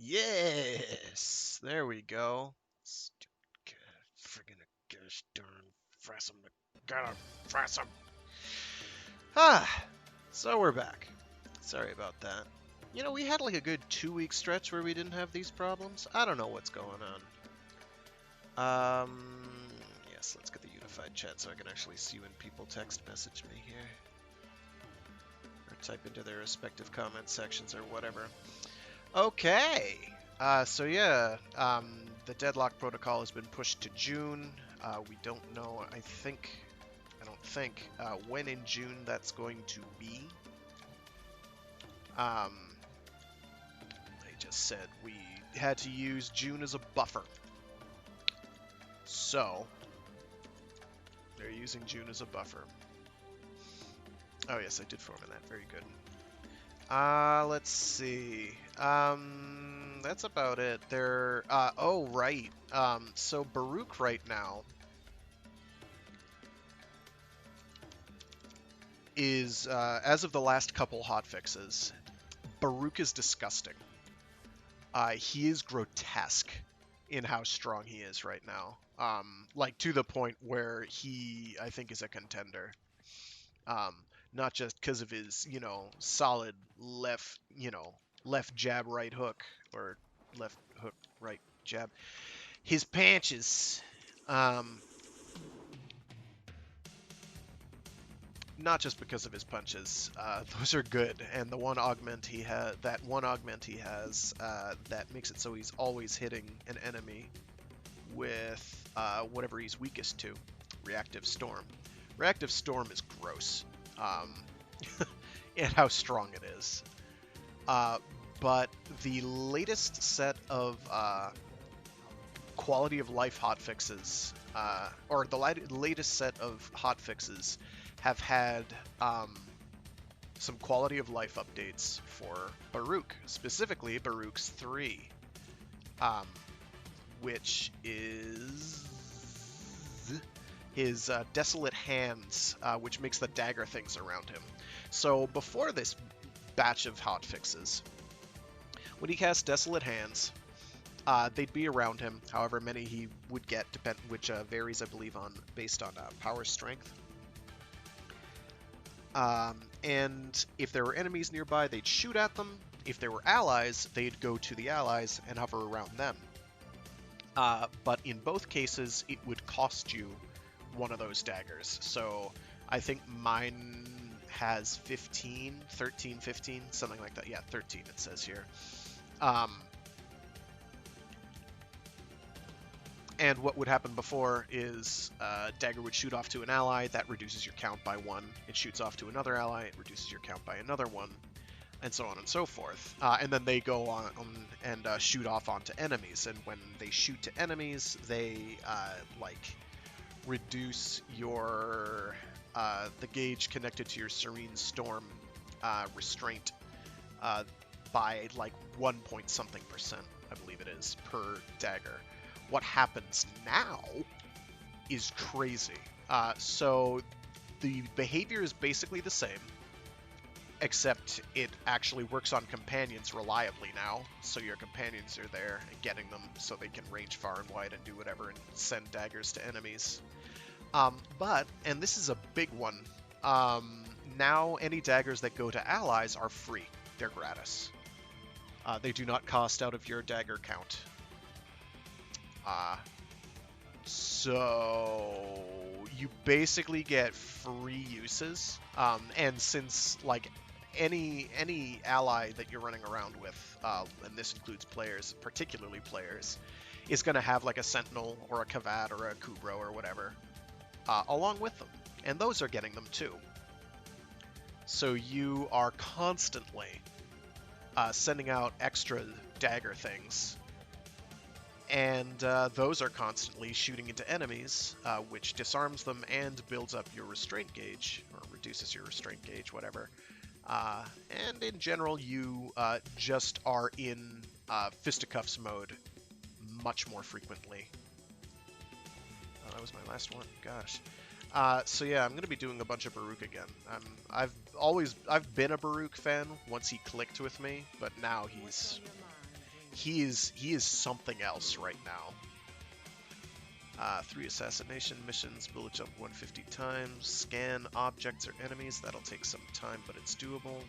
Yes! There we go. Stupid friggin' gosh darn frassum. Gotta frassum. Ah! So we're back. Sorry about that. You know, we had like a good 2 week stretch where we didn't have these problems. I don't know what's going on. Yes, let's get the unified chat so I can actually see when people text message me here. Or type into their respective comment sections or whatever. Okay. So yeah, the deadlock protocol has been pushed to June. We don't know. I don't think when in June that's going to be. They just said we had to use June as a buffer. So they're using June as a buffer. Oh yes, I did form in that. Very good. Let's see. That's about it. They're, oh, right. So Baruch right now is, as of the last couple hotfixes, Baruch is disgusting. He is grotesque in how strong he is right now. Like to the point where he, I think, is a contender. Um, Not just because of his, solid left jab, right hook, or left hook, right jab. His punches, um, not just because of his punches. Those are good, and the one augment he has, that makes it so he's always hitting an enemy with whatever he's weakest to. Reactive Storm. Reactive Storm is gross. And how strong it is. But the latest set of quality of life hotfixes, or the latest set of hotfixes, have had some quality of life updates for Baruch, specifically Baruch's 3, which is his Desolate Hands, which makes the dagger things around him. So before this batch of hotfixes, when he casts Desolate Hands, they'd be around him, however many he would get, which varies, I believe, based on power strength. And if there were enemies nearby, they'd shoot at them. If there were allies, they'd go to the allies and hover around them. But in both cases, it would cost you one of those daggers. So I think mine has 15, 13, 15, something like that. Yeah, 13 it says here. And what would happen before is dagger would shoot off to an ally, that reduces your count by 1. It shoots off to another ally, it reduces your count by another 1, and so on and so forth. And then they go on and shoot off onto enemies, and when they shoot to enemies, they reduce your the gauge connected to your Serene Storm restraint by like 1 point something percent, I believe it is, per dagger. What happens now is crazy. So the behavior is basically the same, except it actually works on companions reliably now. So your companions are there and getting them so they can range far and wide and do whatever and send daggers to enemies. But, and this is a big one, now any daggers that go to allies are free. They're gratis. They do not cost out of your dagger count. So you basically get free uses, and since like any ally that you're running around with, and this includes players, particularly players, is going to have like a Sentinel or a Kavad or a Kubro or whatever along with them, and those are getting them too. So you are constantly sending out extra dagger things. And those are constantly shooting into enemies, which disarms them and builds up your restraint gauge, or reduces your restraint gauge, whatever. And in general, you just are in fisticuffs mode much more frequently. Oh, that was my last one. Gosh. So yeah, I'm gonna be doing a bunch of Baruch again. I've been a Baruch fan once he clicked with me, but now he's he is something else right now. 3 assassination missions, bullet jump 150 times, scan objects or enemies, that'll take some time, but it's doable.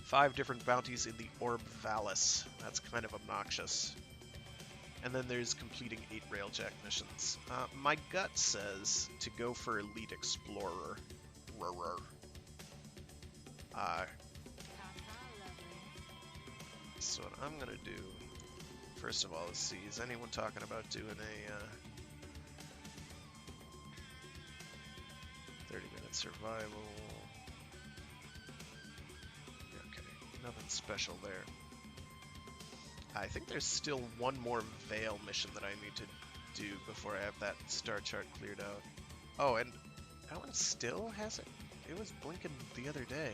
5 different bounties in the Orb Valis, that's kind of obnoxious. And then there's completing 8 railjack missions. My gut says to go for Elite Explorer. So what I'm gonna do, first of all, let's see, is anyone talking about doing a 30-minute survival? Okay, nothing special there. I think there's still one more Veil mission that I need to do before I have that star chart cleared out. Oh, and that one still hasn't... It was blinking the other day.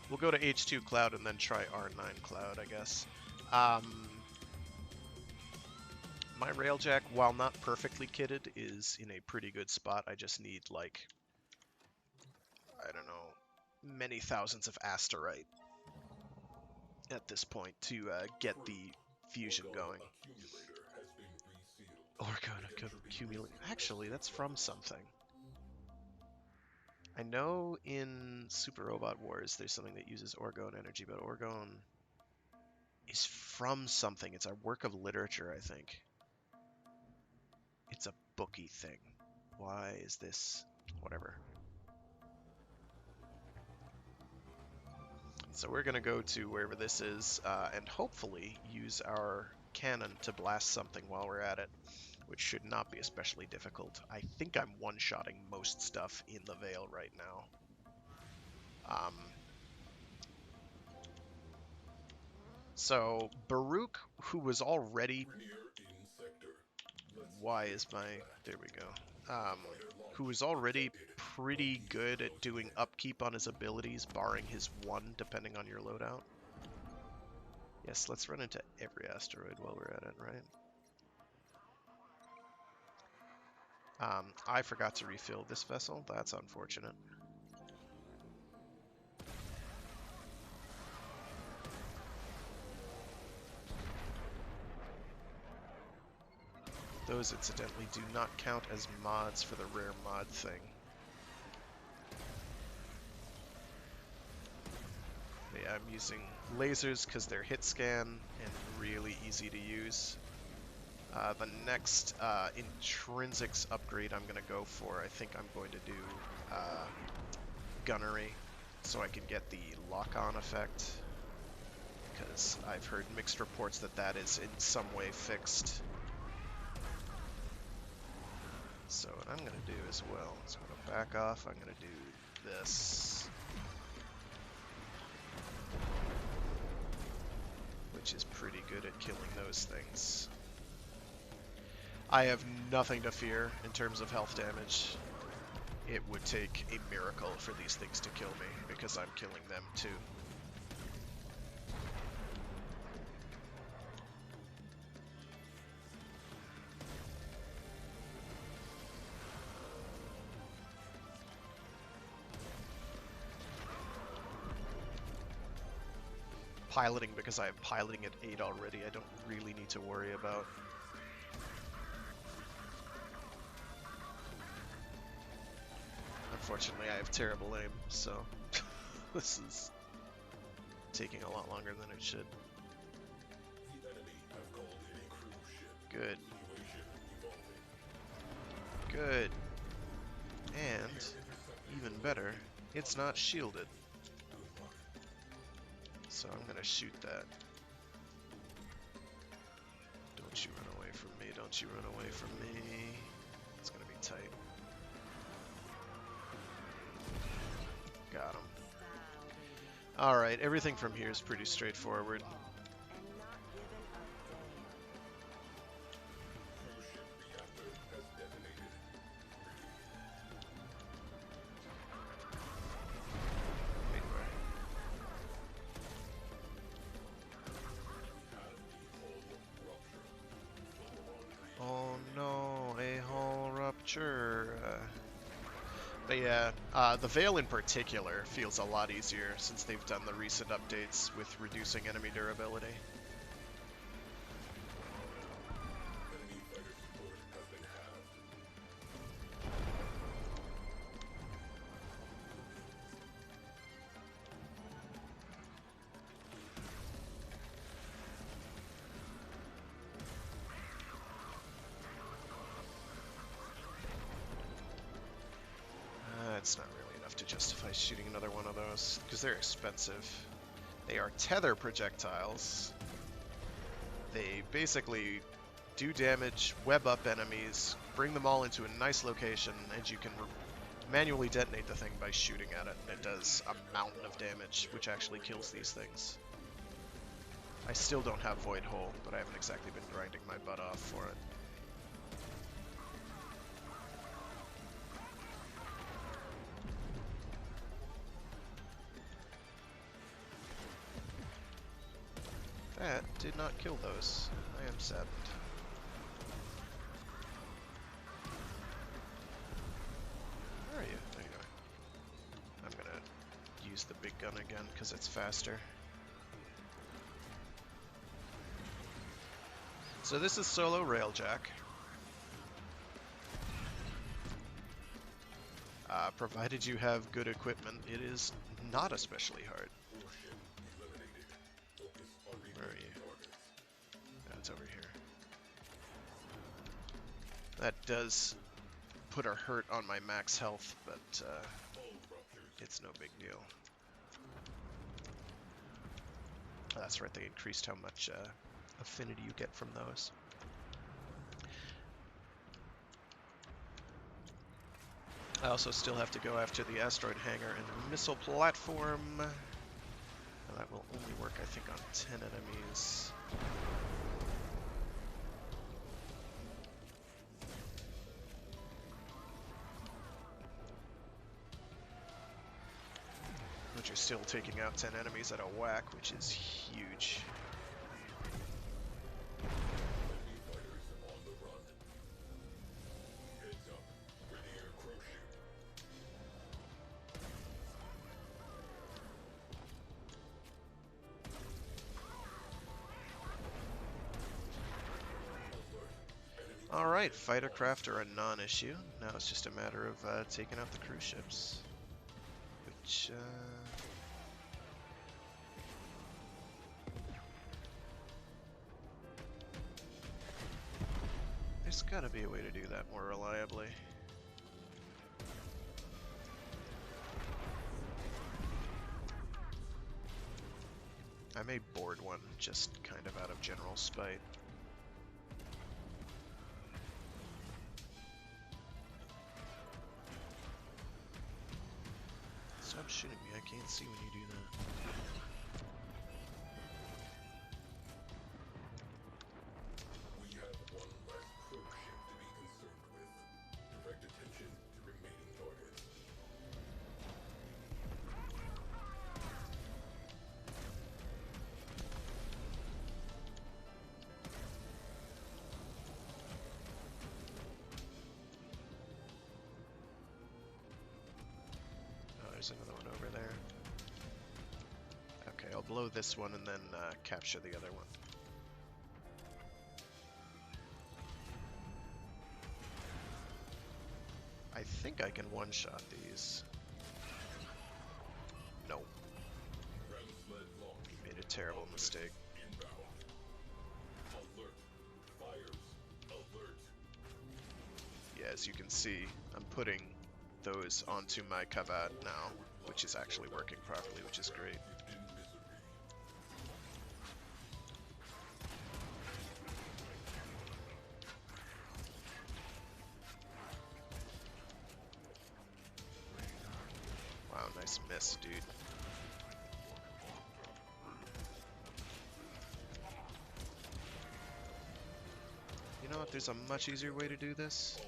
We'll go to H2 Cloud and then try R9 Cloud, I guess. My Railjack, while not perfectly kitted, is in a pretty good spot. I just need, like, I don't know, many thousands of Asterite at this point to get the fusion going. Orgone accumulate. Actually, that's from something. I know in Super Robot Wars there's something that uses Orgone energy, but Orgone is from something. It's a work of literature, I think. It's a booky thing. Why is this? Whatever. So we're going to go to wherever this is and hopefully use our cannon to blast something while we're at it, which should not be especially difficult. I think I'm one-shotting most stuff in the Veil right now. So Baruch, who was already... Why is my... There we go. Who was already pretty good at doing upkeep on his abilities, barring his 1, depending on your loadout. Yes, let's run into every asteroid while we're at it, right? I forgot to refill this vessel. That's unfortunate. Those, incidentally, do not count as mods for the rare mod thing. Yeah, I'm using lasers because they're hit scan and really easy to use. The next intrinsics upgrade I'm going to go for, I think I'm going to do gunnery so I can get the lock-on effect, because I've heard mixed reports that that is in some way fixed. So what I'm going to do as well is I'm going to back off, I'm going to do this, which is pretty good at killing those things. I have nothing to fear in terms of health damage. It would take a miracle for these things to kill me, because I'm killing them too. Piloting, because I have piloting at 8 already, I don't really need to worry about. Unfortunately, I have terrible aim, so this is taking a lot longer than it should. Good. Good. And, even better, it's not shielded. So I'm gonna shoot that. Don't you run away from me, don't you run away from me. It's gonna be tight. Got him. Alright, everything from here is pretty straightforward. Oh no, a hull rupture. But yeah, the Veil in particular feels a lot easier since they've done the recent updates with reducing enemy durability. It's not really enough to justify shooting another one of those, because they're expensive. They are tether projectiles. They basically do damage, web up enemies, bring them all into a nice location, and you can manually detonate the thing by shooting at it, and it does a mountain of damage, which actually kills these things. I still don't have Void Hole, but I haven't exactly been grinding my butt off for it. That did not kill those. I am saddened. Where are you? There you are. I'm gonna use the big gun again because it's faster. So this is solo railjack. Provided you have good equipment, it is not especially hard. Where are you? Oh, it's over here. That does put a hurt on my max health, but it's no big deal. Oh, that's right, they increased how much affinity you get from those. I also still have to go after the asteroid hangar and the missile platform. And that will only work, I think, on 10 enemies. But you're still taking out 10 enemies at a whack, which is huge. Alright, fighter craft are a non-issue. Now it's just a matter of taking out the cruise ships. Which, there's gotta be a way to do that more reliably. I may board one, just kind of out of general spite. Stop shooting me, I can't see when you do that. We have one less probe ship to be concerned with. Direct attention to remaining targets. Oh, there's another one over there. Okay, I'll blow this one and then capture the other one. I think I can one-shot these. No. Made a terrible mistake. Alert. Fires. Alert. Yeah, as you can see, I'm putting those onto my Kavat now, which is actually working properly, which is great. Wow, nice miss, dude. You know what, there's a much easier way to do this.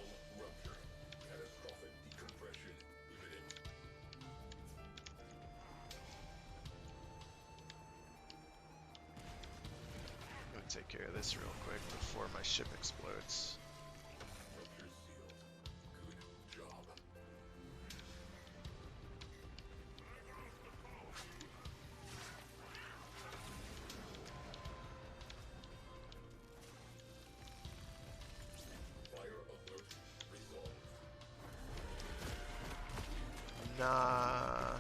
I'm gonna take care of this real quick before my ship explodes. Nah.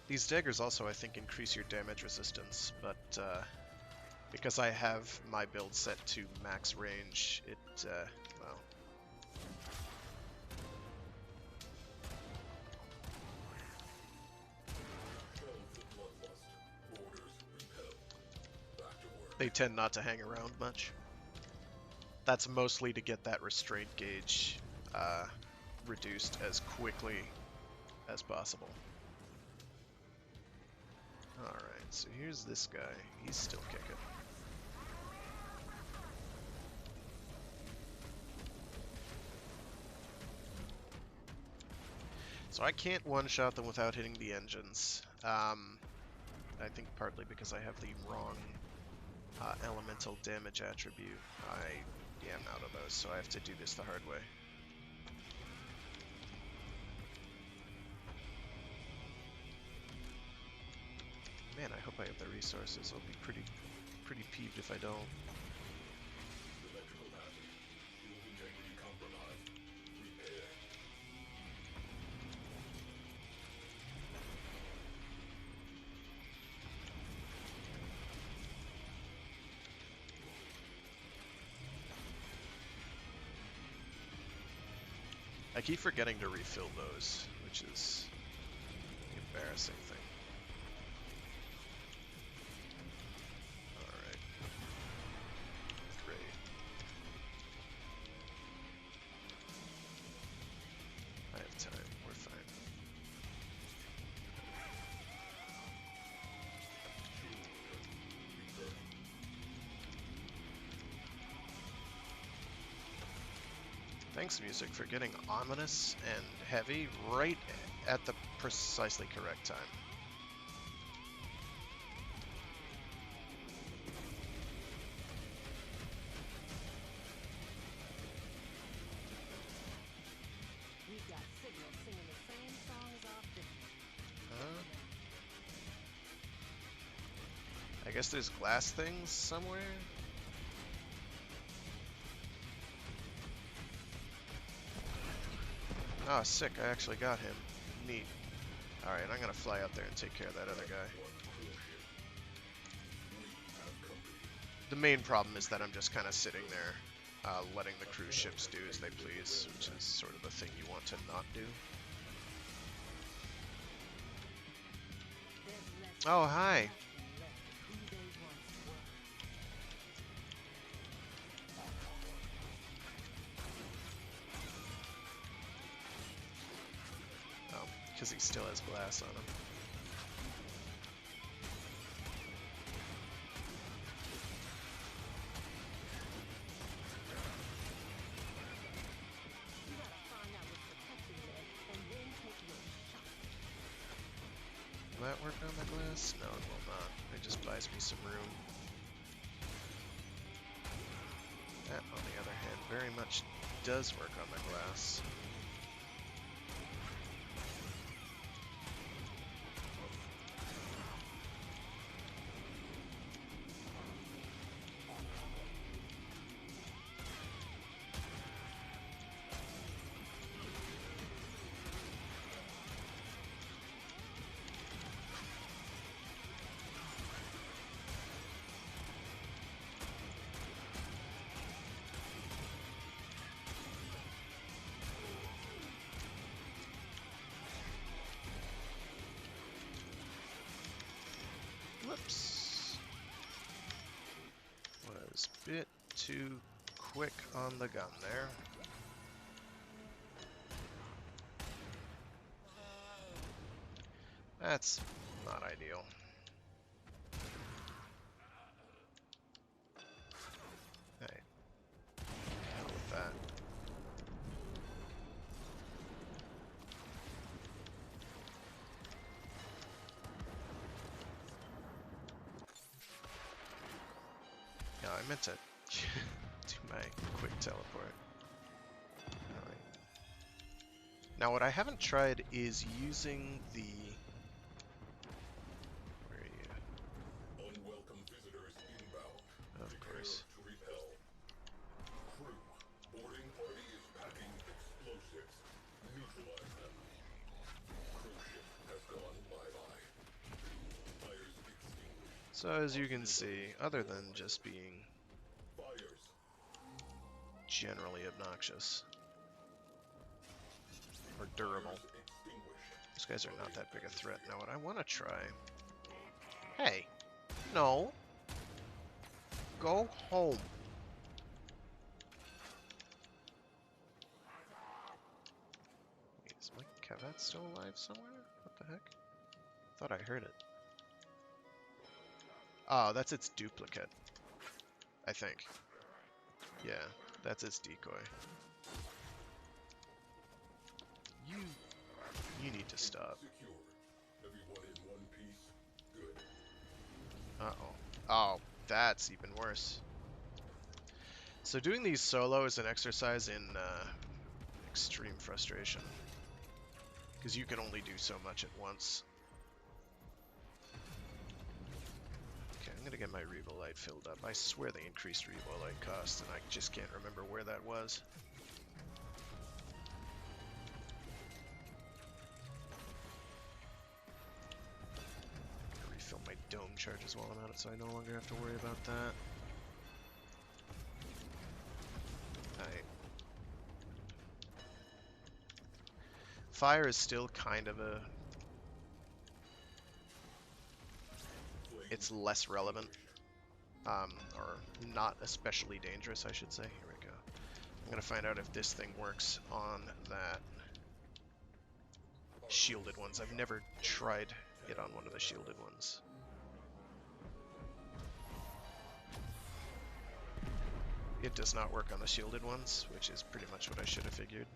These daggers also, I think, increase your damage resistance, but because I have my build set to max range, it, well... They tend not to hang around much. That's mostly to get that restraint gauge reduced as quickly as possible. Alright, so here's this guy. He's still kicking. So I can't one-shot them without hitting the engines. I think partly because I have the wrong elemental damage attribute. I am out of those, so I have to do this the hard way. Man, I hope I have the resources. I'll be pretty peeved if I don't. Electrical pattern. Field integrity compromised. Repair. I keep forgetting to refill those, which is the embarrassing thing. Alright. Great. I have time. We're fine. Thanks, music, for getting ominous and heavy right at the precisely correct time. We've got signals singing the same songs off different. I guess there's glass things somewhere? Oh, sick, I actually got him. Neat. Alright, I'm gonna fly out there and take care of that other guy. The main problem is that I'm just kind of sitting there, letting the cruise ships do as they please, which is sort of the thing you want to not do. Oh, hi! Oh, because he still has glass on him. Will that work on the glass? No, it will not. It just buys me some room. That, on the other hand, very much does work on the glass. Whoops. Was a bit too quick on the gun there. That's not ideal. Hey. Hell with that. No, I meant to do my quick teleport. Alright. Now what I haven't tried is using the... Where are you? Unwelcome visitors inbound. Of course. To repel. So as you can see, other than just being Fires. generally obnoxious or durable, Extinguished. these guys are not that big a threat. Now what I want to try... Hey! No! Go home! Wait, is my Cavat still alive somewhere? What the heck? Thought I heard it. Oh, that's its duplicate. I think. Yeah, that's its decoy. You need to stop. Secure. Everyone in one piece. Good. Uh-oh. Oh, that's even worse. So doing these solo is an exercise in extreme frustration. Because you can only do so much at once. Okay, I'm gonna get my Revo Light filled up. I swear they increased Revo Light cost, and I just can't remember where that was. Refill my dome charges while I'm at it, so I no longer have to worry about that. Alright. Fire is still kind of a... It's less relevant. Or not especially dangerous, I should say. Here we go. I'm gonna find out if this thing works on that shielded ones. I've never tried it on one of the shielded ones. It does not work on the shielded ones, which is pretty much what I should have figured.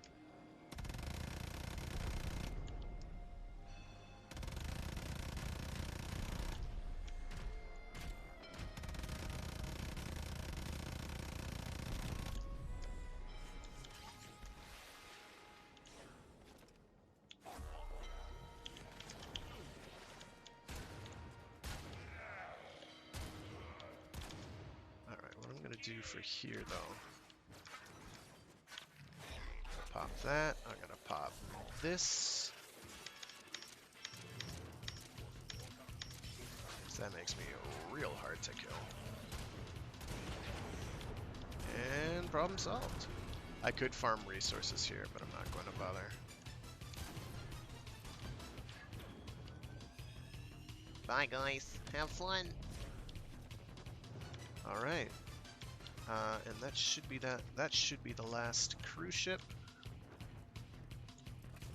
Do for here though. Pop that. I'm gonna pop this. So that makes me real hard to kill. And problem solved. I could farm resources here, but I'm not going to bother. Bye guys, have fun. All right. And that should be the last cruise ship.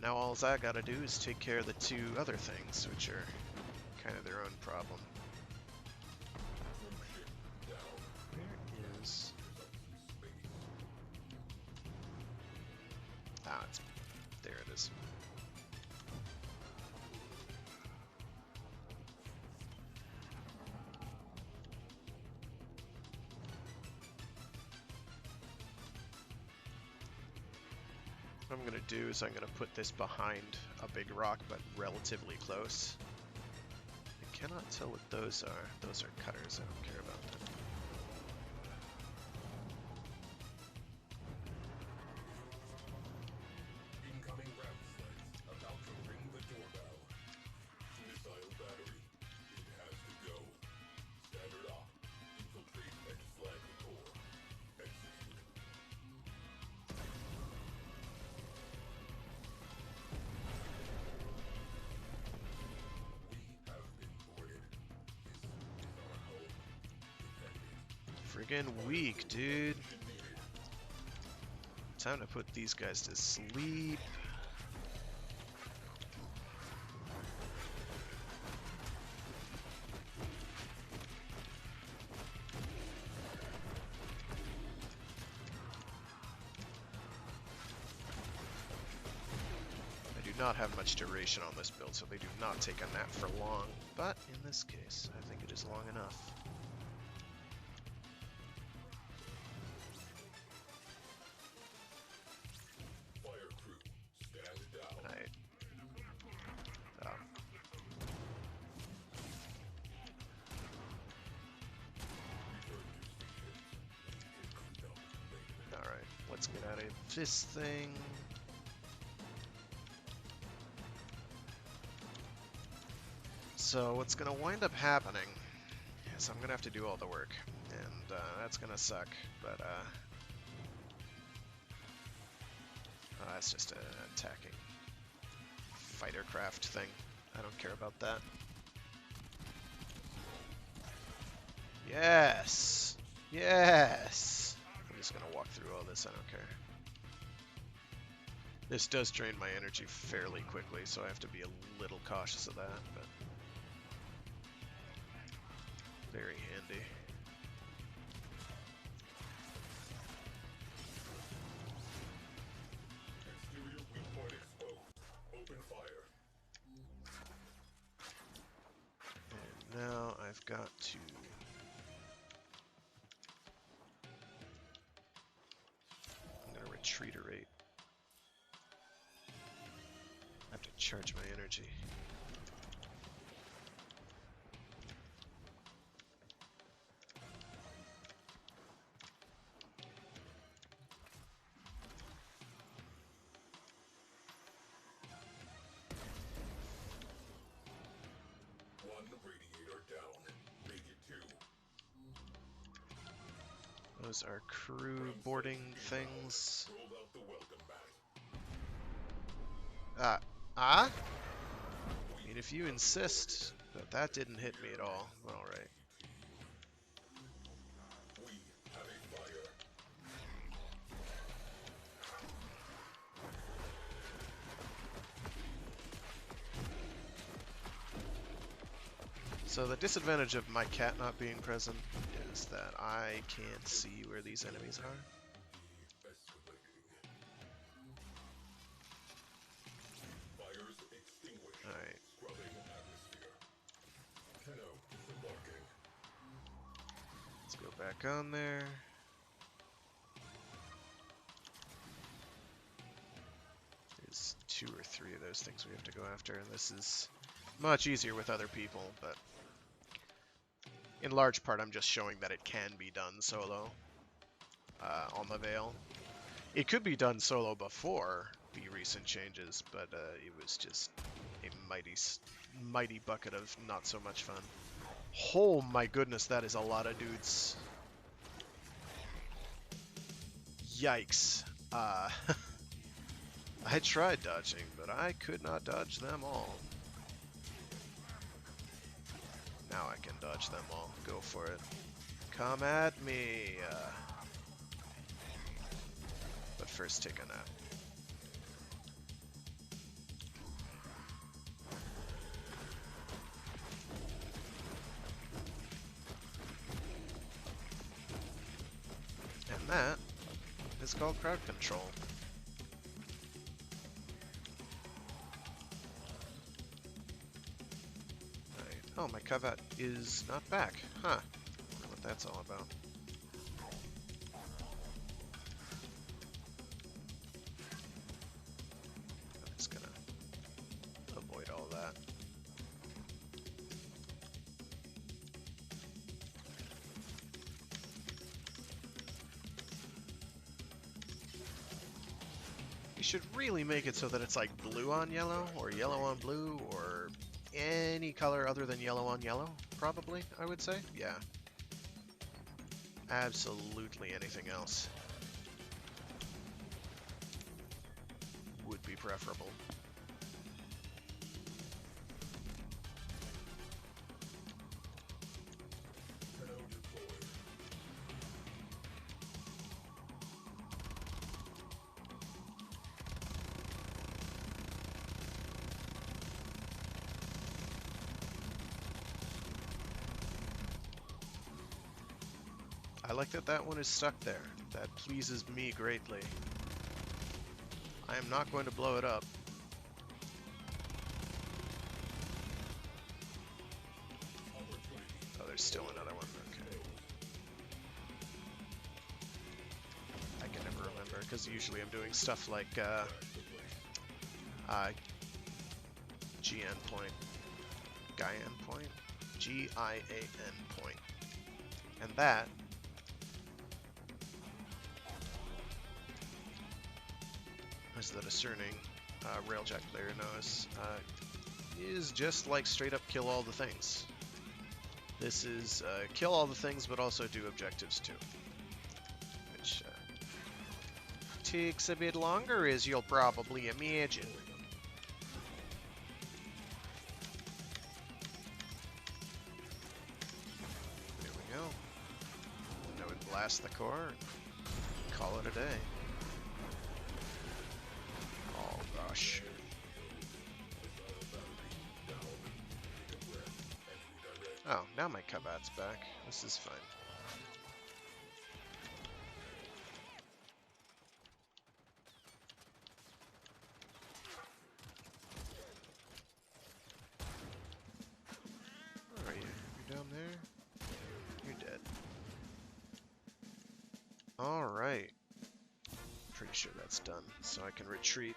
Now all I gotta do is take care of the two other things, which are kind of their own problem. Where is... Ah, it's... there it is. What I'm going to do is I'm going to put this behind a big rock, but relatively close. I cannot tell what those are. Those are cutters. I don't care about them. Incoming ram sleds about to ring the doorbell. Missile battery. It has to go. Standard op. Infiltrate and flag the core. Execute. We have been boarded. This is our home. Defend it. Friggin' weak, dude. Time to put these guys to sleep. I do not have much duration on this build, so they do not take a nap for long. But in this case, I think it is long enough. Fire crew. Stand down. Alright. Oh. Return to stations. Clean up later. Alright, let's get out of this thing. So what's going to wind up happening so I'm gonna have to do all the work, and that's gonna suck, but it's just an attacking fighter craft thing. I don't care about that. Yes! Yes! I'm just gonna walk through all this, I don't care. This does drain my energy fairly quickly, so I have to be a little cautious of that, but very handy. Exterior weak point exposed. Open fire. And now I've got to... I'm gonna retreaterate. I have to charge my energy. One radiator down. Make it 2. Those are crew boarding things. Roll out the welcome mat. I mean, if you insist, but that didn't hit me at all. Alright. We have a fire. So the disadvantage of my cat not being present is that I can't see where these enemies are. Escalating. Fires extinguished. Alright. Scrubbing atmosphere. Tenno disembarking. Let's go back on there. There's 2 or 3 of those things we have to go after, and this is much easier with other people, but in large part I'm just showing that it can be done solo on the Veil. It could be done solo before the recent changes, but it was just a mighty bucket of not so much fun. Oh my goodness, that is a lot of dudes. Yikes. I tried dodging, but I could not dodge them all. Now I can dodge them all. Go for it. Come at me. But first, take a nap. And that is called crowd control. Oh, my Kavat is not back. Huh. I wonder what that's all about. I'm just gonna avoid all that. You should really make it so that it's like blue on yellow, or yellow on blue, or any color other than yellow on yellow, probably, I would say. Yeah. Absolutely anything else would be preferable. Tenno deployed. I like that that one is stuck there. That pleases me greatly. I am not going to blow it up. Oh, there's still another one. Okay. I can never remember, because usually I'm doing stuff like GN point, Gaian point, G-I-A-N point. And that as the discerning Railjack player knows, is just like straight up kill all the things. This is kill all the things, but also do objectives too, which takes a bit longer, as you'll probably imagine. There we go. Now we blast the core and call it a day. Oh gosh. Oh, now my combat's back. This is fine. Where are you? You're down there? You're dead. Alright. Pretty sure that's done, so I can retreat.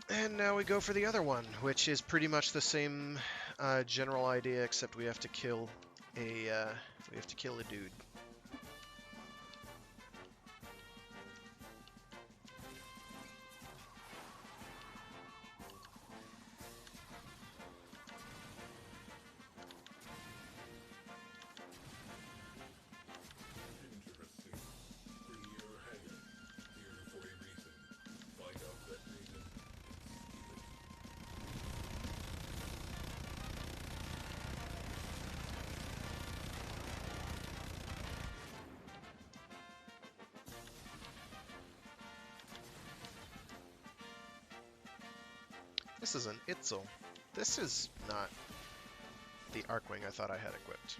And now we go for the other one, which is pretty much the same general idea, except we have to kill a dude. Interesting. Bring your hanging. Here for a reason. Find out that reason. This is an Itzel. This is not the Arcwing I thought I had equipped.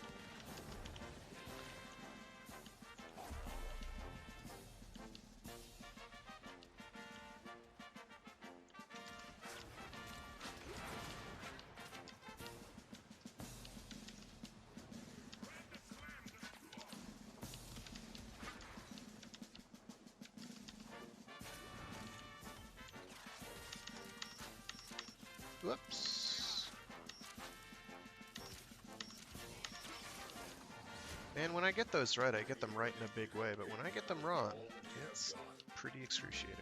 Whoops. And when I get those right, I get them right in a big way, but when I get them wrong, it's pretty excruciating.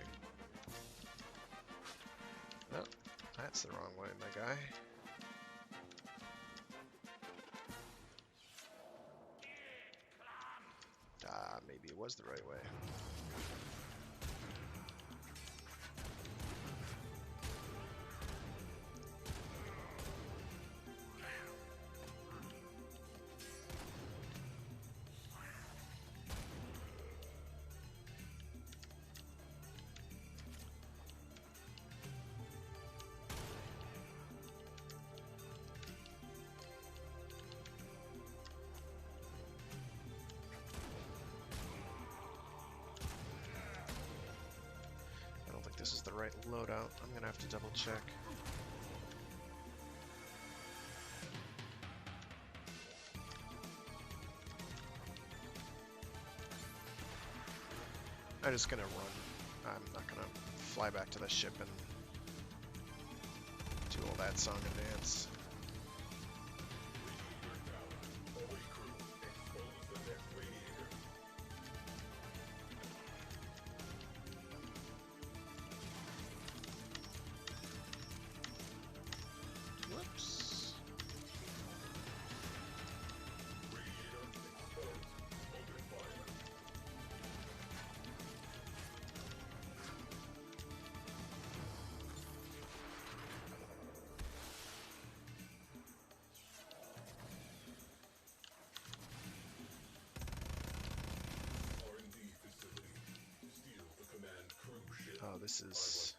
Oh, that's the wrong way, my guy. Ah, maybe it was the right way. This is the right loadout. I'm gonna have to double check. I'm just gonna run. I'm not gonna fly back to the ship and do all that song and dance. Whoops. Oh, this is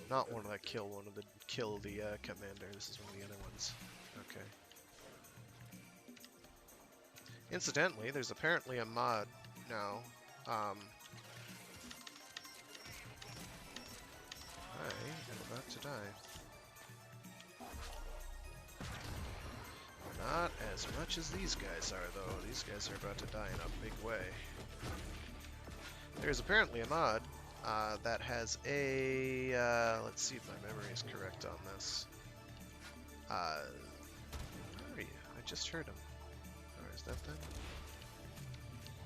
not one of the kill the commander. This is one of the other ones. Okay. Incidentally, there's apparently a mod now. I am about to die. Not as much as these guys are, though. These guys are about to die in a big way. There's apparently a mod that has a, let's see if my memory is correct on this. Where are you? I just heard him. Or is that them?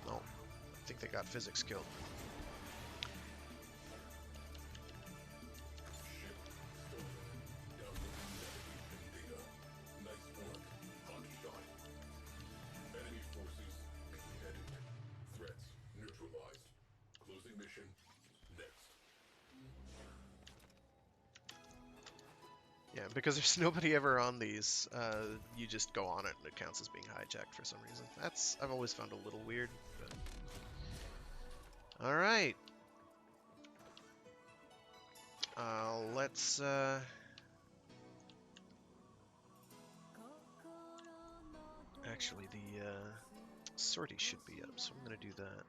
No. I think they got physics killed. action. Next. Yeah, because there's nobody ever on these, you just go on it and it counts as being hijacked for some reason. That's, I've always found a little weird, but... Alright. Let's, Actually, the, sortie should be up, so I'm gonna do that.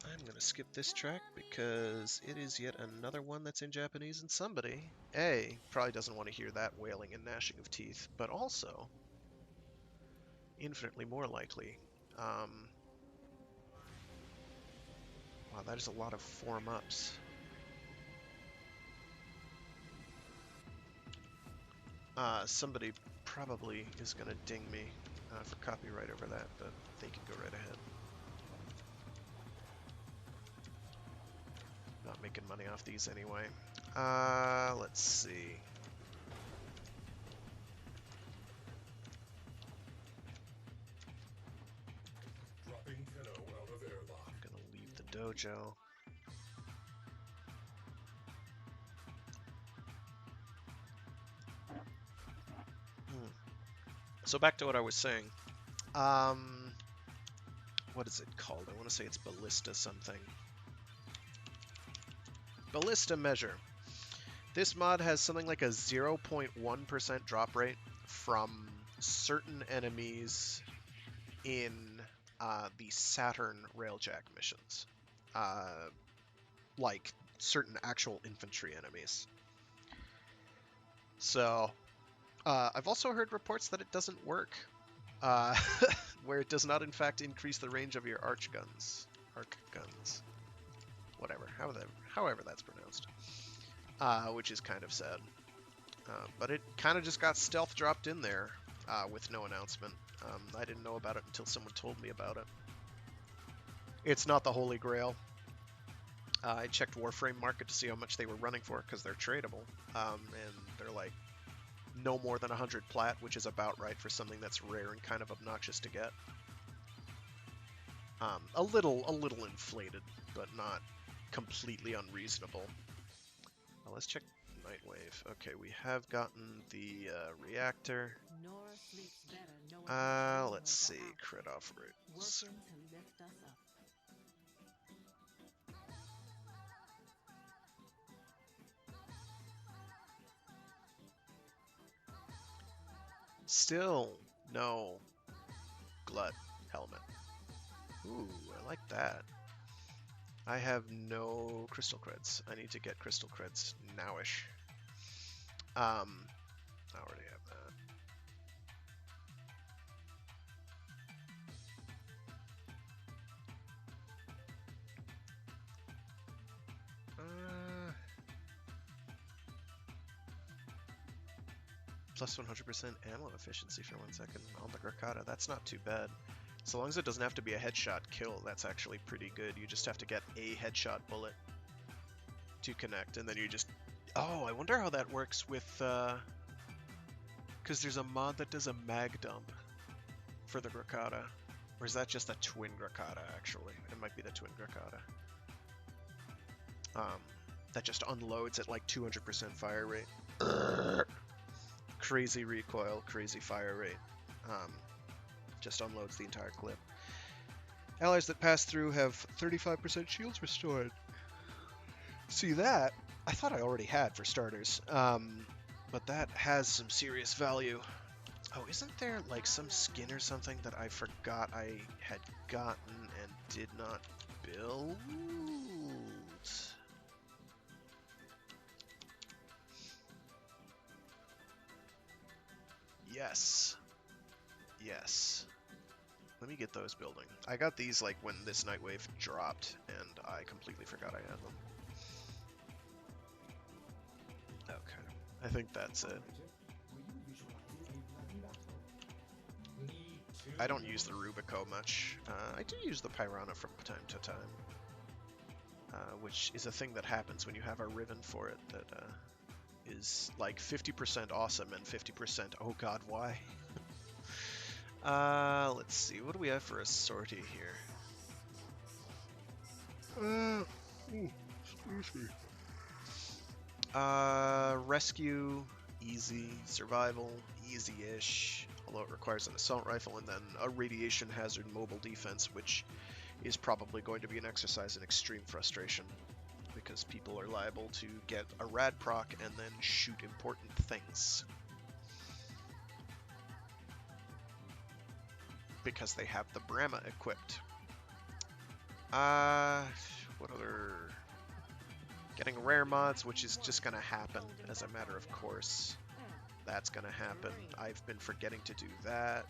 I'm gonna skip this track because it is yet another one that's in Japanese, and somebody, A, probably doesn't want to hear that wailing and gnashing of teeth, but also, infinitely more likely, wow, that is a lot of form-ups. Somebody probably is gonna ding me for copyright over that, but they can go right ahead. Not making money off these anyway. Let's see. Dropping Tenno out of airlock. I'm gonna leave the dojo. So back to what I was saying. What is it called? I want to say it's ballista something. Ballista measure. This mod has something like a 0.1% drop rate from certain enemies in the Saturn railjack missions. Like certain actual infantry enemies. So, I've also heard reports that it doesn't work. Where it does not in fact increase the range of your arc guns. Whatever, however that's pronounced. Which is kind of sad. But it kind of just got stealth dropped in there with no announcement. I didn't know about it until someone told me about it. It's not the Holy Grail. I checked Warframe Market to see how much they were running for, because they're tradable. And they're like no more than 100 plat, which is about right for something that's rare and kind of obnoxious to get. A little inflated, but not completely unreasonable. Well, let's check Nightwave. Okay, we have gotten the reactor. Let's see, crit off routes. Still no glut helmet. Ooh, I like that. I have no crystal creds. I need to get crystal creds nowish. I already have that. Plus 100% ammo efficiency for 1 second on the Grakata. That's not too bad. So long as it doesn't have to be a headshot kill, that's actually pretty good. You just have to get a headshot bullet to connect, and then you just... Oh, I wonder how that works with... Because there's a mod that does a mag dump for the Grakata. Or is that just a twin Grakata, actually? It might be the twin Grakata. That just unloads at like 200% fire rate. Crazy recoil, crazy fire rate. Just unloads the entire clip. Allies that pass through have 35% shields restored. See that? I thought I already had for starters. But that has some serious value. Oh, isn't there like some skin or something that I forgot I had gotten and did not build? Yes. Yes. Let me get those building. I got these like when this Nightwave dropped, and I completely forgot I had them. Okay. I think that's it. I don't use the Rubico much. I do use the Pyrana from time to time. Which is a thing that happens when you have a Riven for it that is like 50% awesome and 50% oh god, why? Let's see. What do we have for a sortie here? Excuse me. Rescue, easy. Survival, easy-ish. Although it requires an assault rifle and then a radiation hazard mobile defense, which is probably going to be an exercise in extreme frustration, because people are liable to get a rad proc and then shoot important things. Because they have the Brahma equipped. What other... Getting rare mods, which is just gonna happen as a matter of course. That's gonna happen. I've been forgetting to do that.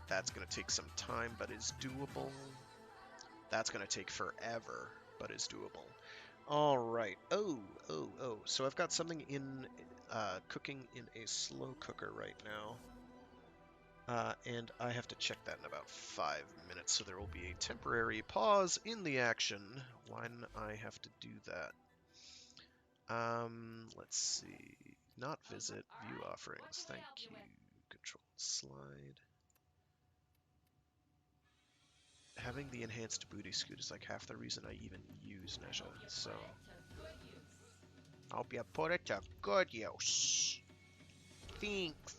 That's gonna take some time, but is doable. That's gonna take forever, but is doable. Alright. Oh. So I've got something in cooking in a slow cooker right now. And I have to check that in about 5 minutes, so there will be a temporary pause in the action when I have to do that. Let's see. Not visit, view offerings. Thank you. Control slide. Having the enhanced booty scoot is like half the reason I even use Nesha, so... Hope you put it to good use. Thanks.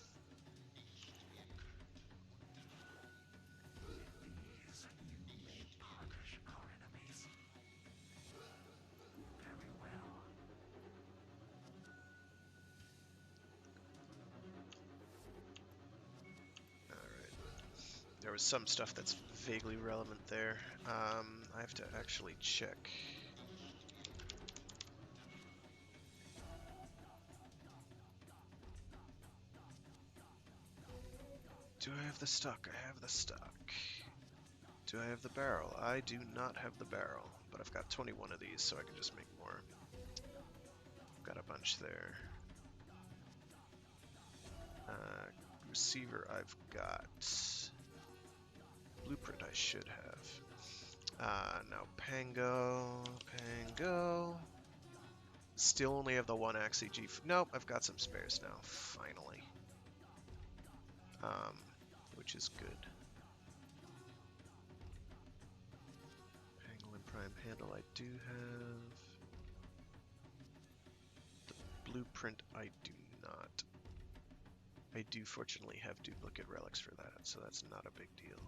There was some stuff that's vaguely relevant there. I have to actually check. Do I have the stock? I have the stock. Do I have the barrel? I do not have the barrel, but I've got 21 of these, so I can just make more. Got a bunch there. Receiver I've got. Blueprint I should have. Now Pango. Still only have the one Axie G. Nope, I've got some spares now, finally. Which is good. Pangolin Prime handle I do have. The blueprint I do not. I do fortunately have duplicate relics for that, so that's not a big deal.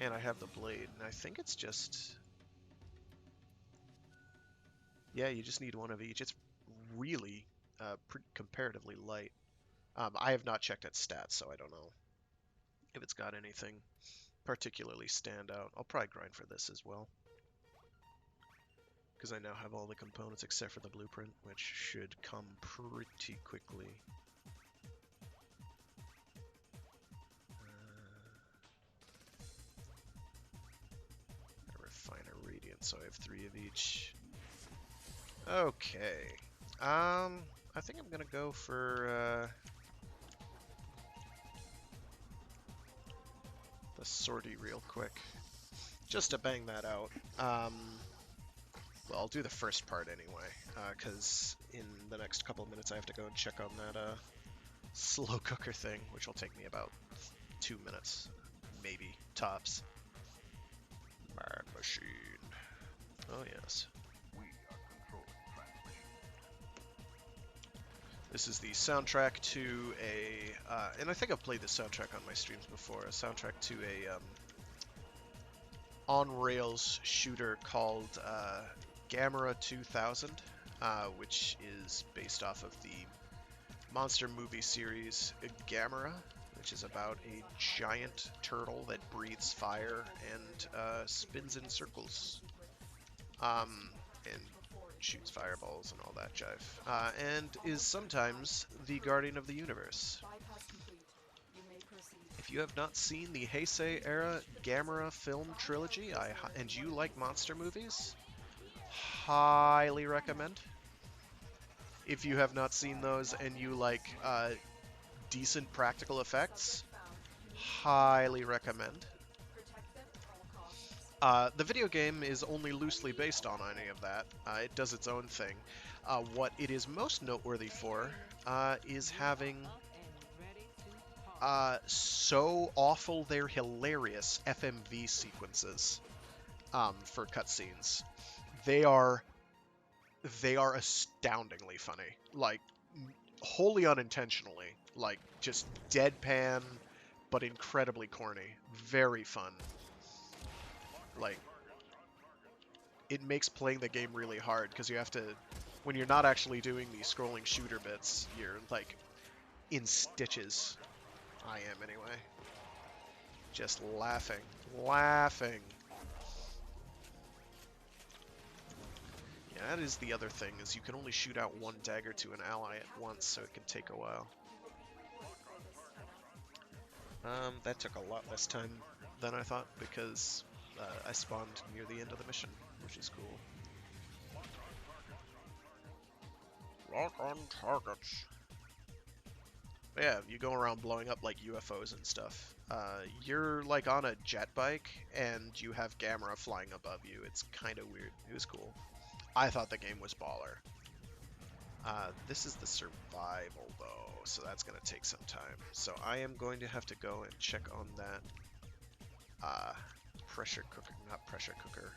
And I have the blade, and I think it's just... Yeah, you just need one of each. It's really comparatively light. I have not checked its stats, so I don't know if it's got anything particularly stand out. I'll probably grind for this as well, because I now have all the components except for the blueprint, which should come pretty quickly. Refiner Radiant, so I have 3 of each. Okay. I think I'm gonna go for the sortie real quick, just to bang that out. Well, I'll do the first part anyway, because in the next couple of minutes I have to go and check on that slow cooker thing, which will take me about 2 minutes, maybe, tops. Mad machine. Oh yes. This is the soundtrack to a, and I think I've played this soundtrack on my streams before, a soundtrack to a on-rails shooter called Gamera 2000, which is based off of the monster movie series Gamera, which is about a giant turtle that breathes fire and spins in circles, and shoots fireballs and all that jive, and is sometimes the guardian of the universe. If you have not seen the Heisei era Gamera film trilogy, and you like monster movies, highly recommend. If you have not seen those and you like decent practical effects, highly recommend. The video game is only loosely based on any of that. It does its own thing. What it is most noteworthy for is having So awful they're hilarious FMV sequences for cutscenes. They are astoundingly funny. Like wholly unintentionally. Like just deadpan but incredibly corny. Very fun. Like it makes playing the game really hard because you have to when you're not actually doing these scrolling shooter bits, you're like in stitches. I am anyway. Just laughing. Laughing. Yeah, that is the other thing, is you can only shoot out one dagger to an ally at once, so it can take a while. That took a lot less time than I thought, because I spawned near the end of the mission, which is cool. Lock on targets. But yeah, you go around blowing up like UFOs and stuff. You're like on a jet bike, and you have Gamera flying above you. It's kind of weird. It was cool. I thought the game was baller. This is the survival though, so that's gonna take some time. So I am going to have to go and check on that pressure cooker, not pressure cooker,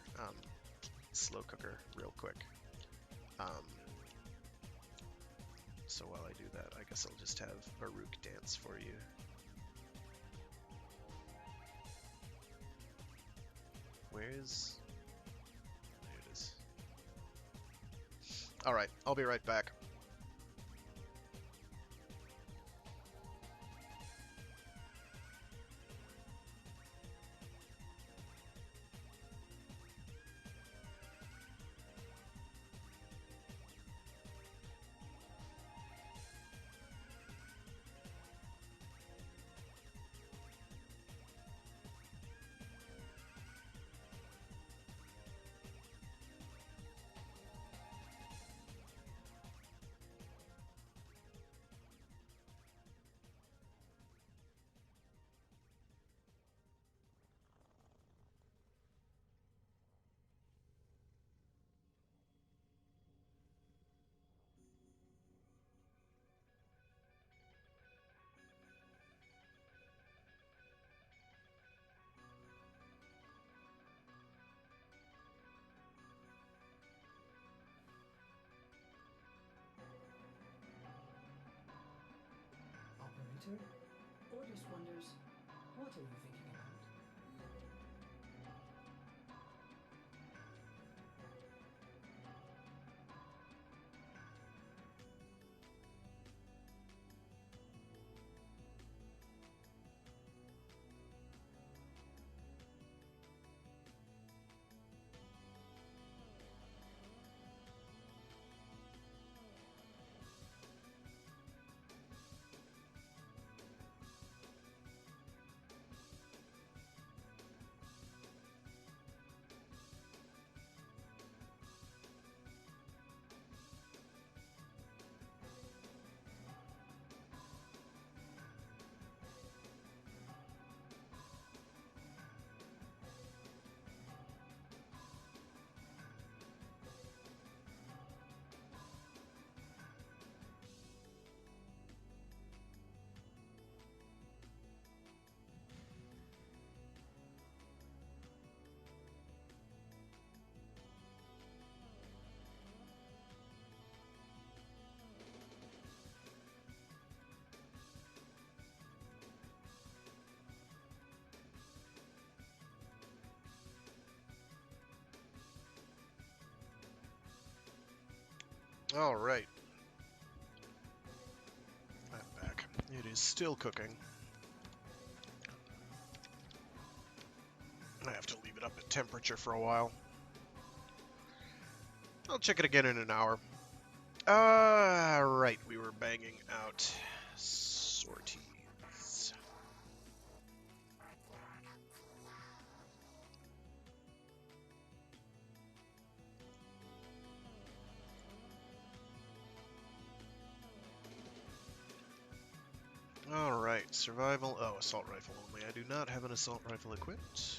slow cooker real quick. So while I do that, I guess I'll just have Baruch dance for you. Where is... There it is. Alright, I'll be right back. Operator? Orders wonders. What are you thinking about? Alright. I'm back. It is still cooking. I have to leave it up at temperature for a while. I'll check it again in an hour. Right, we were banging out sorties. Alright, survival. Oh, assault rifle only. I do not have an assault rifle equipped.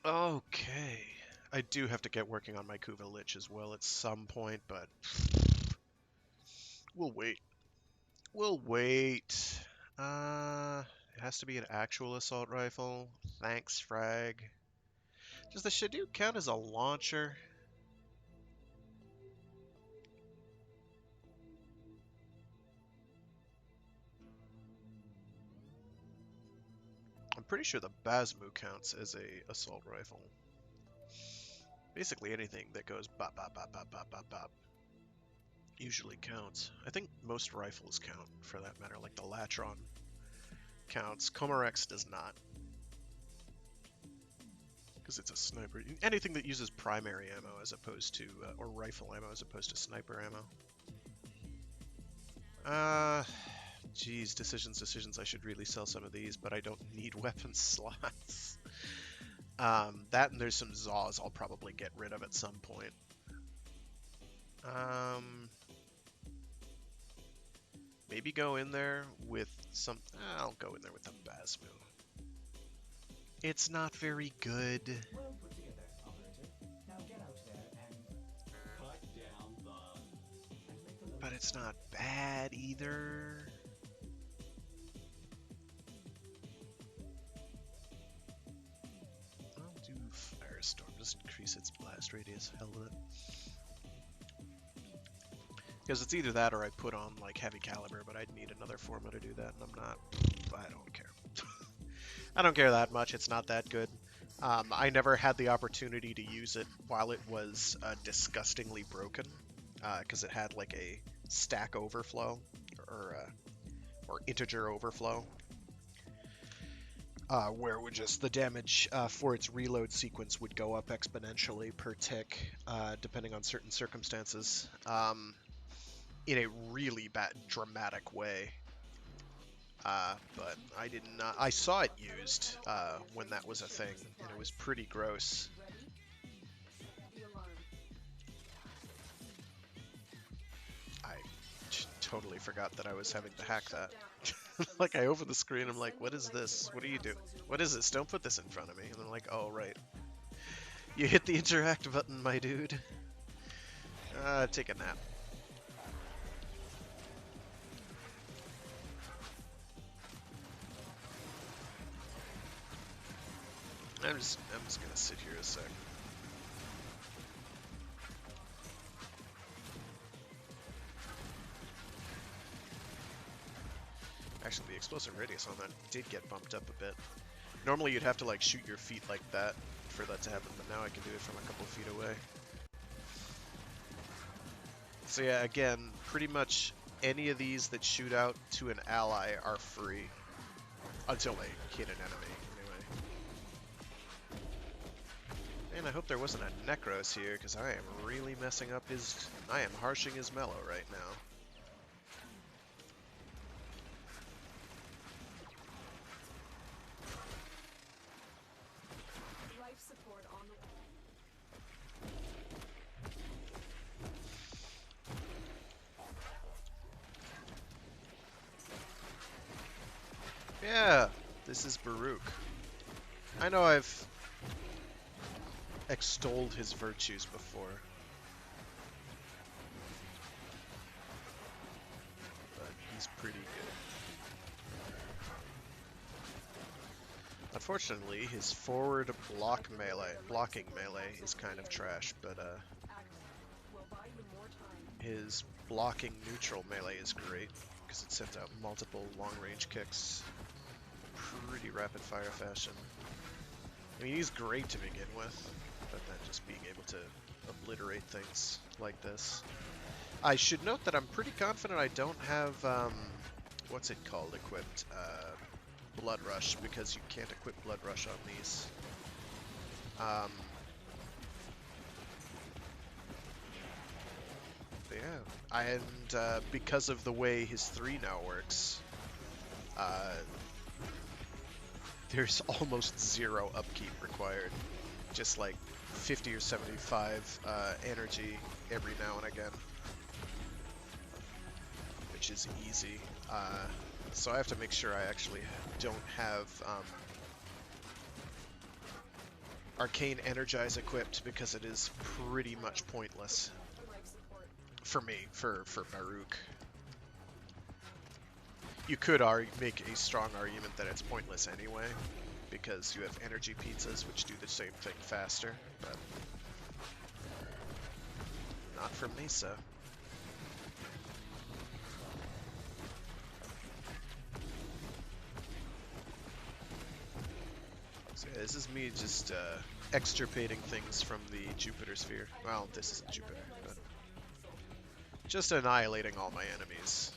Okay, I do have to get working on my Kuva Lich as well at some point, but we'll wait. We'll wait. It has to be an actual assault rifle. Thanks, Frag. Does the Shadoot count as a launcher? I'm pretty sure the Bazmu counts as a assault rifle. Basically anything that goes bop bop bop bop bop bop bop usually counts. I think most rifles count for that matter, like the Latron counts. Comorex does not. Because it's a sniper. Anything that uses primary ammo as opposed to, or rifle ammo as opposed to sniper ammo. Geez, decisions. I should really sell some of these, but I don't need weapon slots. That and there's some Zaws I'll probably get rid of at some point. Maybe go in there with some... I'll go in there with the Bazmu. It's not very good. Well put together, operator. Now get out there and cut down the... But it's not bad either. I'll do Firestorm. Just increase its blast radius. Hell with it. Because it's either that or I put on like heavy caliber, but I'd need another forma to do that, and I'm not. I don't care. I don't care that much. It's not that good. I never had the opportunity to use it while it was disgustingly broken, because it had like a stack overflow or integer overflow, where it would just the damage for its reload sequence would go up exponentially per tick, depending on certain circumstances. In a really bad, dramatic way. But I did not. I saw it used when that was a thing, and it was pretty gross. I totally forgot that I was having to hack that. Like, I opened the screen, I'm like, what is this? What do you do? What is this? Don't put this in front of me. And I'm like, oh, right. You hit the interact button, my dude. Take a nap. I'm just gonna sit here a sec. Actually, the explosive radius on that did get bumped up a bit. Normally you'd have to like shoot your feet like that for that to happen, but now I can do it from a couple feet away. So yeah, again, pretty much any of these that shoot out to an ally are free. Until they hit an enemy. Man, I hope there wasn't a Necros here, because I am really messing up his... I am harshing his mellow right now. Life support on the... Yeah, this is Baruch. I know I've extolled his virtues before. But he's pretty good. Unfortunately, his forward blocking melee is kind of trash, but his blocking neutral melee is great, because it sends out multiple long-range kicks pretty rapid-fire fashion. I mean, he's great to begin with, but then just being able to obliterate things like this. I should note that I'm pretty confident I don't have, what's it called, equipped? Blood Rush, because you can't equip Blood Rush on these. But yeah, and because of the way his 3 now works, there's almost 0 upkeep required. Just like 50 or 75 energy every now and again, which is easy. So I have to make sure I actually don't have Arcane Energize equipped because it is pretty much pointless for me, for Baruch. You could make a strong argument that it's pointless anyway, because you have energy pizzas which do the same thing faster, but not for Mesa. So yeah, this is me just extirpating things from the Jupiter sphere. Well, this isn't Jupiter, but just annihilating all my enemies.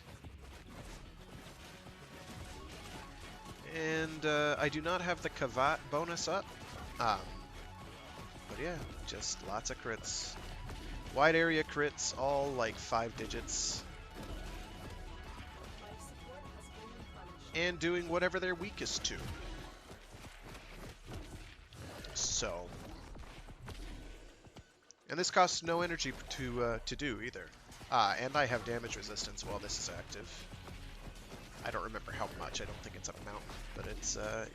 And I do not have the Kavat bonus up. But yeah, just lots of crits. Wide area crits, all like 5 digits. And doing whatever they're weakest to. So. And this costs no energy to do either. And I have damage resistance while this is active. I don't remember how much. I don't think it's a mountain, but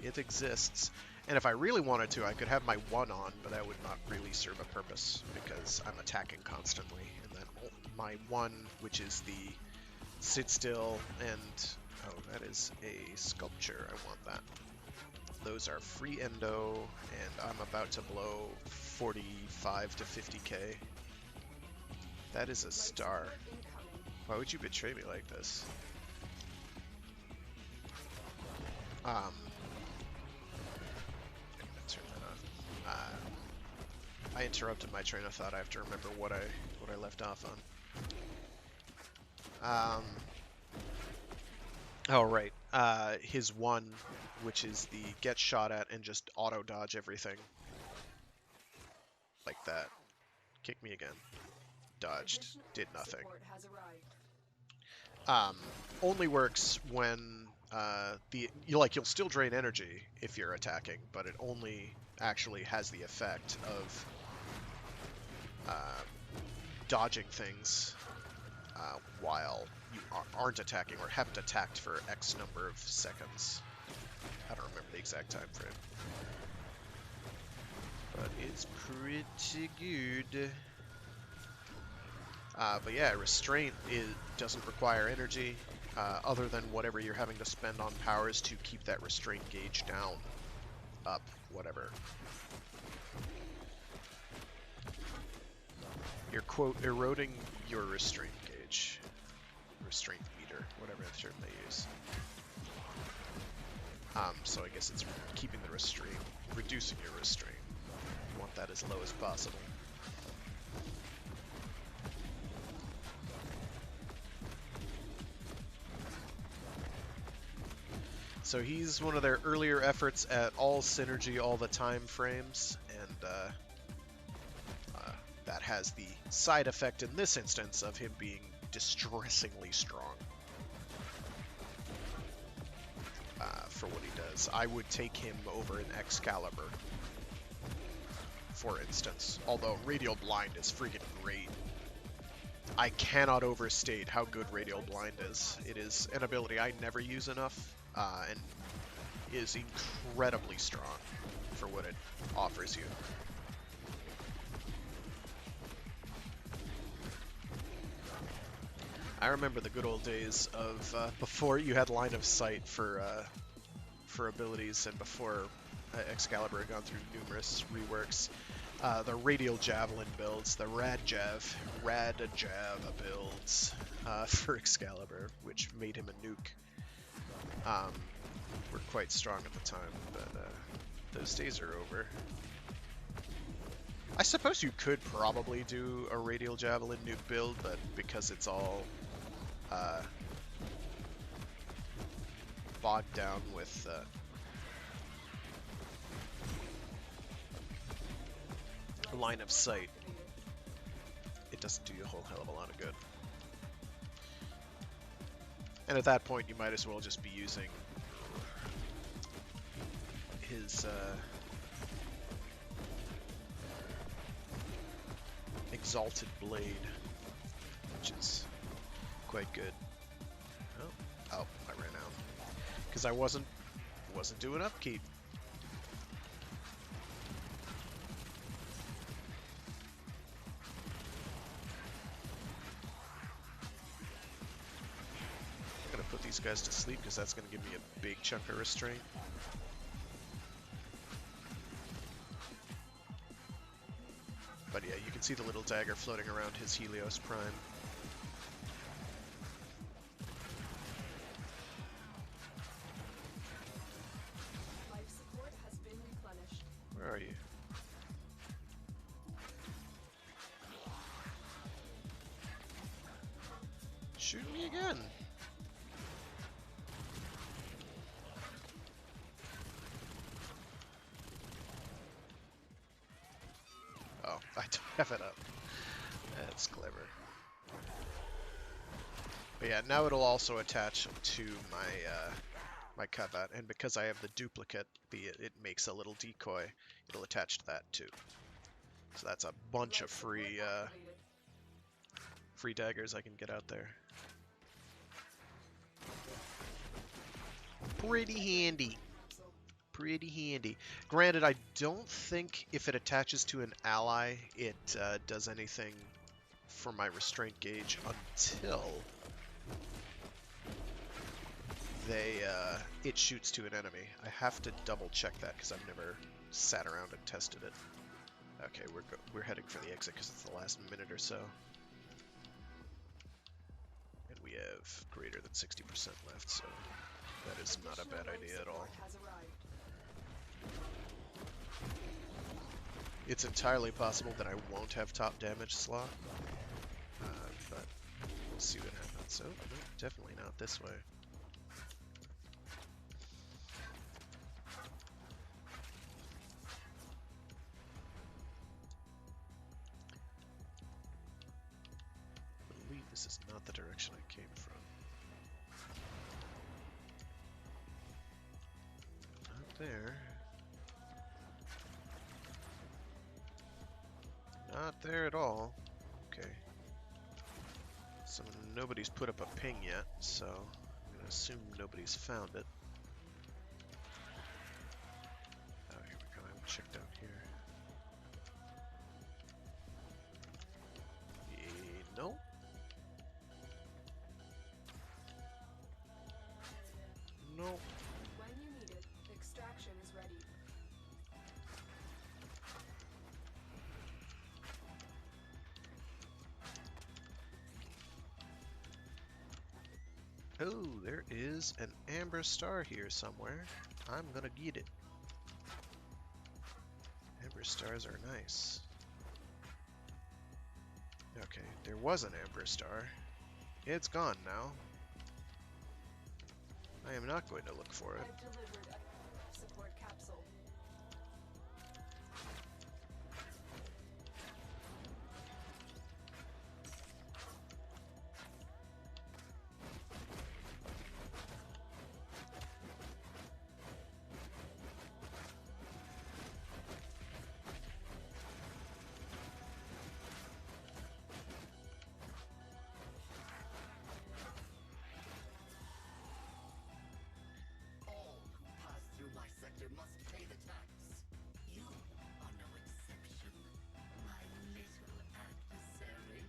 it exists. And if I really wanted to, I could have my 1 on, but that would not really serve a purpose because I'm attacking constantly. And then my 1, which is the sit still, and oh, that is a sculpture. I want that. Those are free endo, and I'm about to blow 45 to 50k. That is a star. Why would you betray me like this? I'm gonna turn that off. I interrupted my train of thought. I have to remember what I left off on. Oh right. His 1, which is the get shot at and just auto dodge everything. Like that. Kick me again. Dodged. Did nothing. Only works when you'll still drain energy if you're attacking, but it only actually has the effect of dodging things while you aren't attacking or haven't attacked for X number of seconds. I don't remember the exact time frame, but it's pretty good. But yeah, restraint doesn't require energy. Other than whatever you're having to spend on powers to keep that restraint gauge down, up, whatever. You're, quote, eroding your restraint gauge. Restraint meter, whatever the term they use. So I guess it's keeping the restraint, reducing your restraint. You want that as low as possible. So he's one of their earlier efforts at all synergy all the time frames, and that has the side effect in this instance of him being distressingly strong for what he does. I would take him over an Excalibur, for instance, although Radial Blind is freaking great. I cannot overstate how good Radial Blind is. It is an ability I never use enough. And is incredibly strong for what it offers you. I remember the good old days of before you had line of sight for abilities, and before Excalibur had gone through numerous reworks. The Radial Javelin builds, the Rad Jav builds for Excalibur, which made him a nuke. Were quite strong at the time, but those days are over. I suppose you could probably do a Radial Javelin nuke build, but because it's all bogged down with line of sight, it doesn't do you a whole hell of a lot of good. And at that point, you might as well just be using his Exalted Blade, which is quite good. Oh, I ran out because I wasn't doing upkeep. these guys to sleep because that's going to give me a big chunk of restraint. But yeah, you can see the little dagger floating around his Helios Prime. Life support has been replenished. Where are you? Shoot me again! Oh, I don't have it up. That's clever. But yeah, now it'll also attach to my my Kavat, and because I have the duplicate, it makes a little decoy. It'll attach to that too. So that's a bunch of free free daggers I can get out there. Pretty handy. Pretty handy. Granted, I don't think if it attaches to an ally, it does anything for my restraint gauge until it shoots to an enemy. I have to double check that because I've never sat around and tested it. Okay, we're heading for the exit because it's the last minute or so. And we have greater than 60% left, so that is not a bad idea at all. It's entirely possible that I won't have top damage slot, but we'll see what happens. Oh, no, definitely not this way. I believe this is not the direction I came from. Not there. Not there at all. Okay. So nobody's put up a ping yet, so I'm gonna assume nobody's found it. Oh, here we go. I haven't checked out here. No. No. When you need it, extraction is ready. Oh, there is an amber star here somewhere. I'm gonna get it. Amber stars are nice. Okay, there was an amber star. It's gone now. I am not going to look for it. I've delivered a support capsule. All who pass through my sector must pay the tax. You are no exception, my little adversary.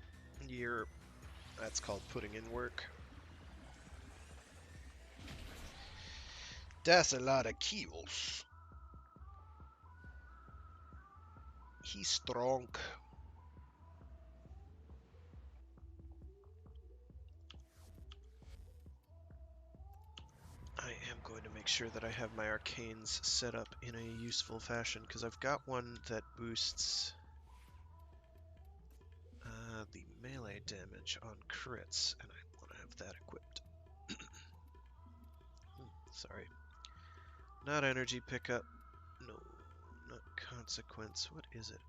That's called putting in work. That's a lot of kills. He's strong. I am going to make sure that I have my arcanes set up in a useful fashion, because I've got one that boosts the melee damage on crits, and I want to have that equipped. Sorry. Not energy pickup. No, not consequence. What is it?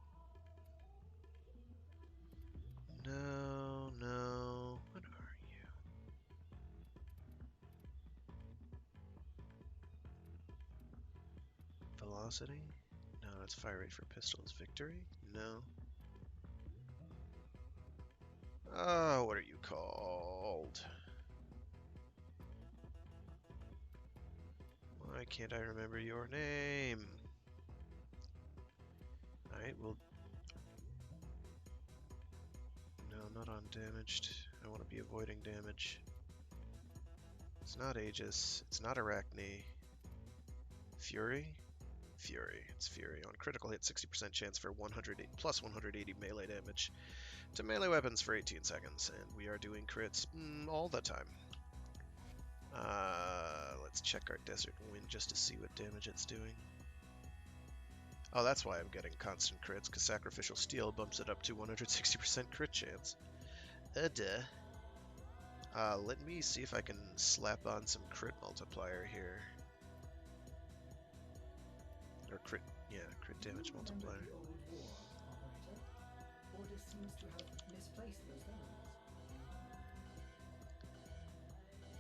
No, no. What are you? Velocity? No, it's fire rate for pistols. Victory? No. Oh, what are you called? Why can't I remember your name? Alright, well... No, not on damaged. I want to be avoiding damage. It's not Aegis. It's not Arachne. Fury? Fury. It's Fury. On critical hit, 60% chance for 100 plus 180 melee damage to melee weapons for 18 seconds. And we are doing crits all the time. Let's check our Desert Wind just to see what damage it's doing. Oh, that's why I'm getting constant crits, because Sacrificial Steel bumps it up to 160% crit chance. Duh. Let me see if I can slap on some crit multiplier here. Or crit, yeah, crit damage multiplier. The old war, operator? Orders seems to have misplaced those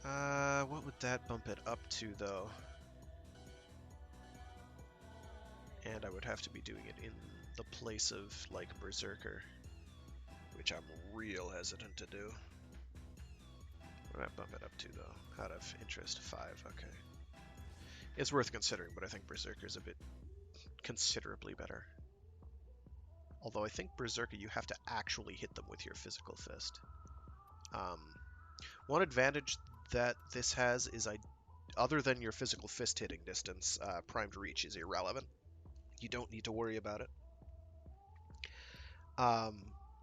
values. What would that bump it up to, though? And I would have to be doing it in the place of, like, Berserker, which I'm real hesitant to do. What would I bump it up to, though? Out of interest, 5, okay. It's worth considering, but I think Berserker's a bit considerably better. Although I think Berserker, you have to actually hit them with your physical fist. One advantage that this has is, other than your physical fist hitting distance, primed reach is irrelevant. You don't need to worry about it.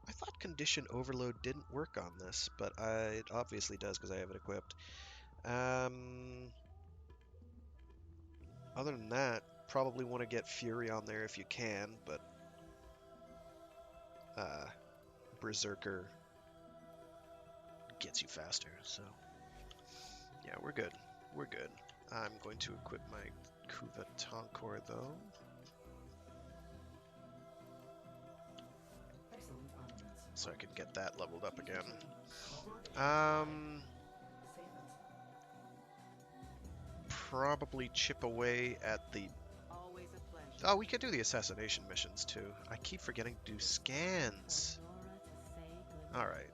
I thought condition overload didn't work on this, but it obviously does because I have it equipped. Other than that, probably want to get Fury on there if you can, but Berserker gets you faster, so yeah, we're good. We're good. I'm going to equip my Kuva Tonkor, though. Excellent armaments. So I can get that leveled up again. Probably chip away at the... Always a pleasure. Oh, we could do the assassination missions, too. I keep forgetting to do scans. Alright.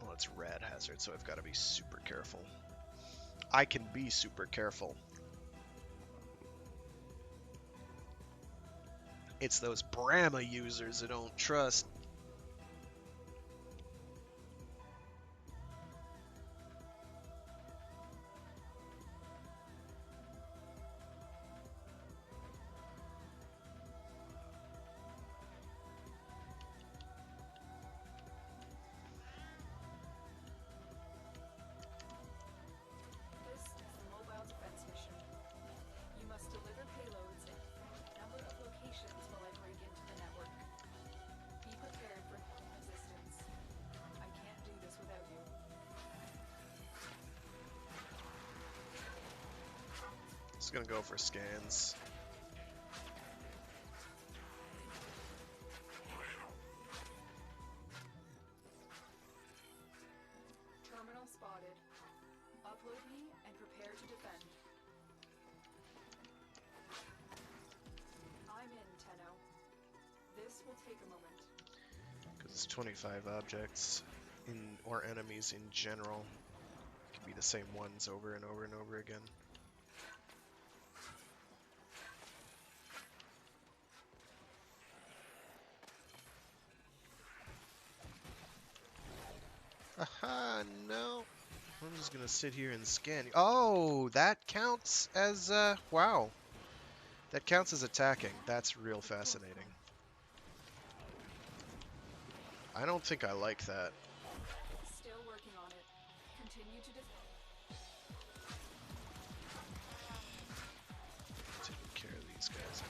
Well, it's Rad Hazard, so I've got to be super careful. I can be super careful. It's those Brahma users I don't trust. This is the mobile defense mission. You must deliver payloads in a number of locations while I break into the network. Be prepared for resistance. I can't do this without you. Just gonna go for scans. Terminal spotted. Upload me and prepare to defend. I'm in, Tenno. This will take a moment. Because it's 25 objects or enemies in general. It could be the same ones over and over and over again. Aha, no. I'm just gonna sit here and scan. Oh, that counts as, wow. That counts as attacking. That's real fascinating. I don't think I like that. Still working on it. Continue to defend. Taking care of these guys.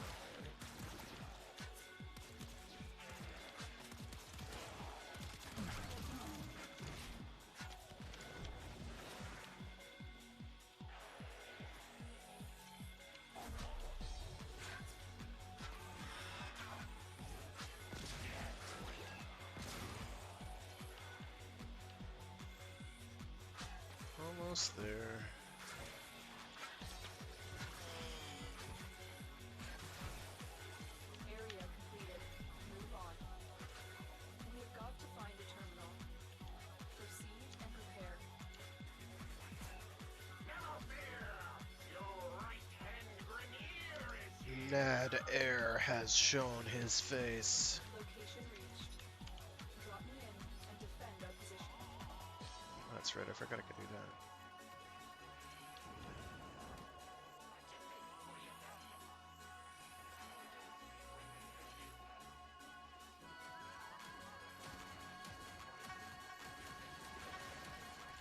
Almost there. Area completed. Move on. We have got to find a terminal. Proceed and prepare. Now fear! Your right-hand Grenier is here! Nad Air has shown his face. Location reached. Drop me in and defend our position. That's that's right. I forgot I could do that.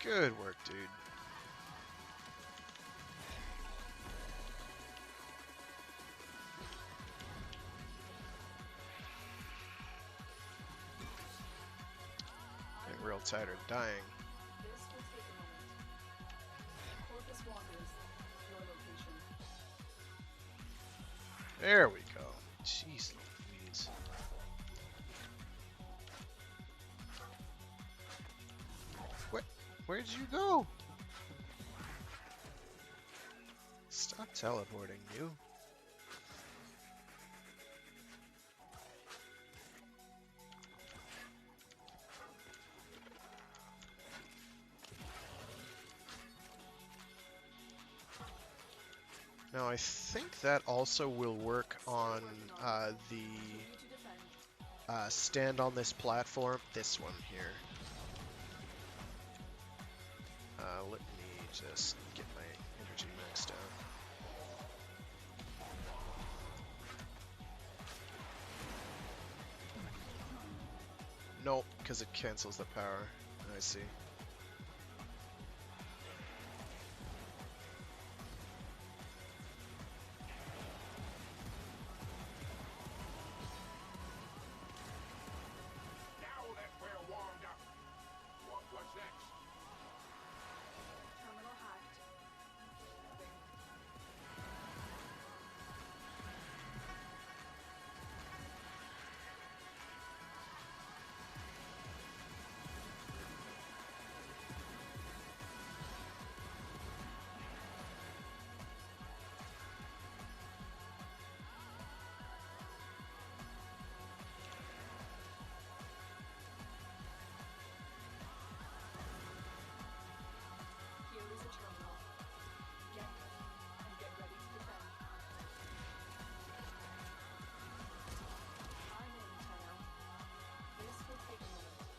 Good work, dude. Getting real tired of dying. This will take a moment. Corpus wanders. Your location. There we go. Jeez Louise. Where'd you go? Stop teleporting, you. Now I think that also will work on the Continue to defend. stand on this platform. This one here. Let me just get my energy maxed out. Nope, because it cancels the power. I see. Now that we're warmed up, what's next? Terminal hacked. Nothing. Here is a terminal. Get and get ready to defend. I'm in, Tenno. This will take a moment.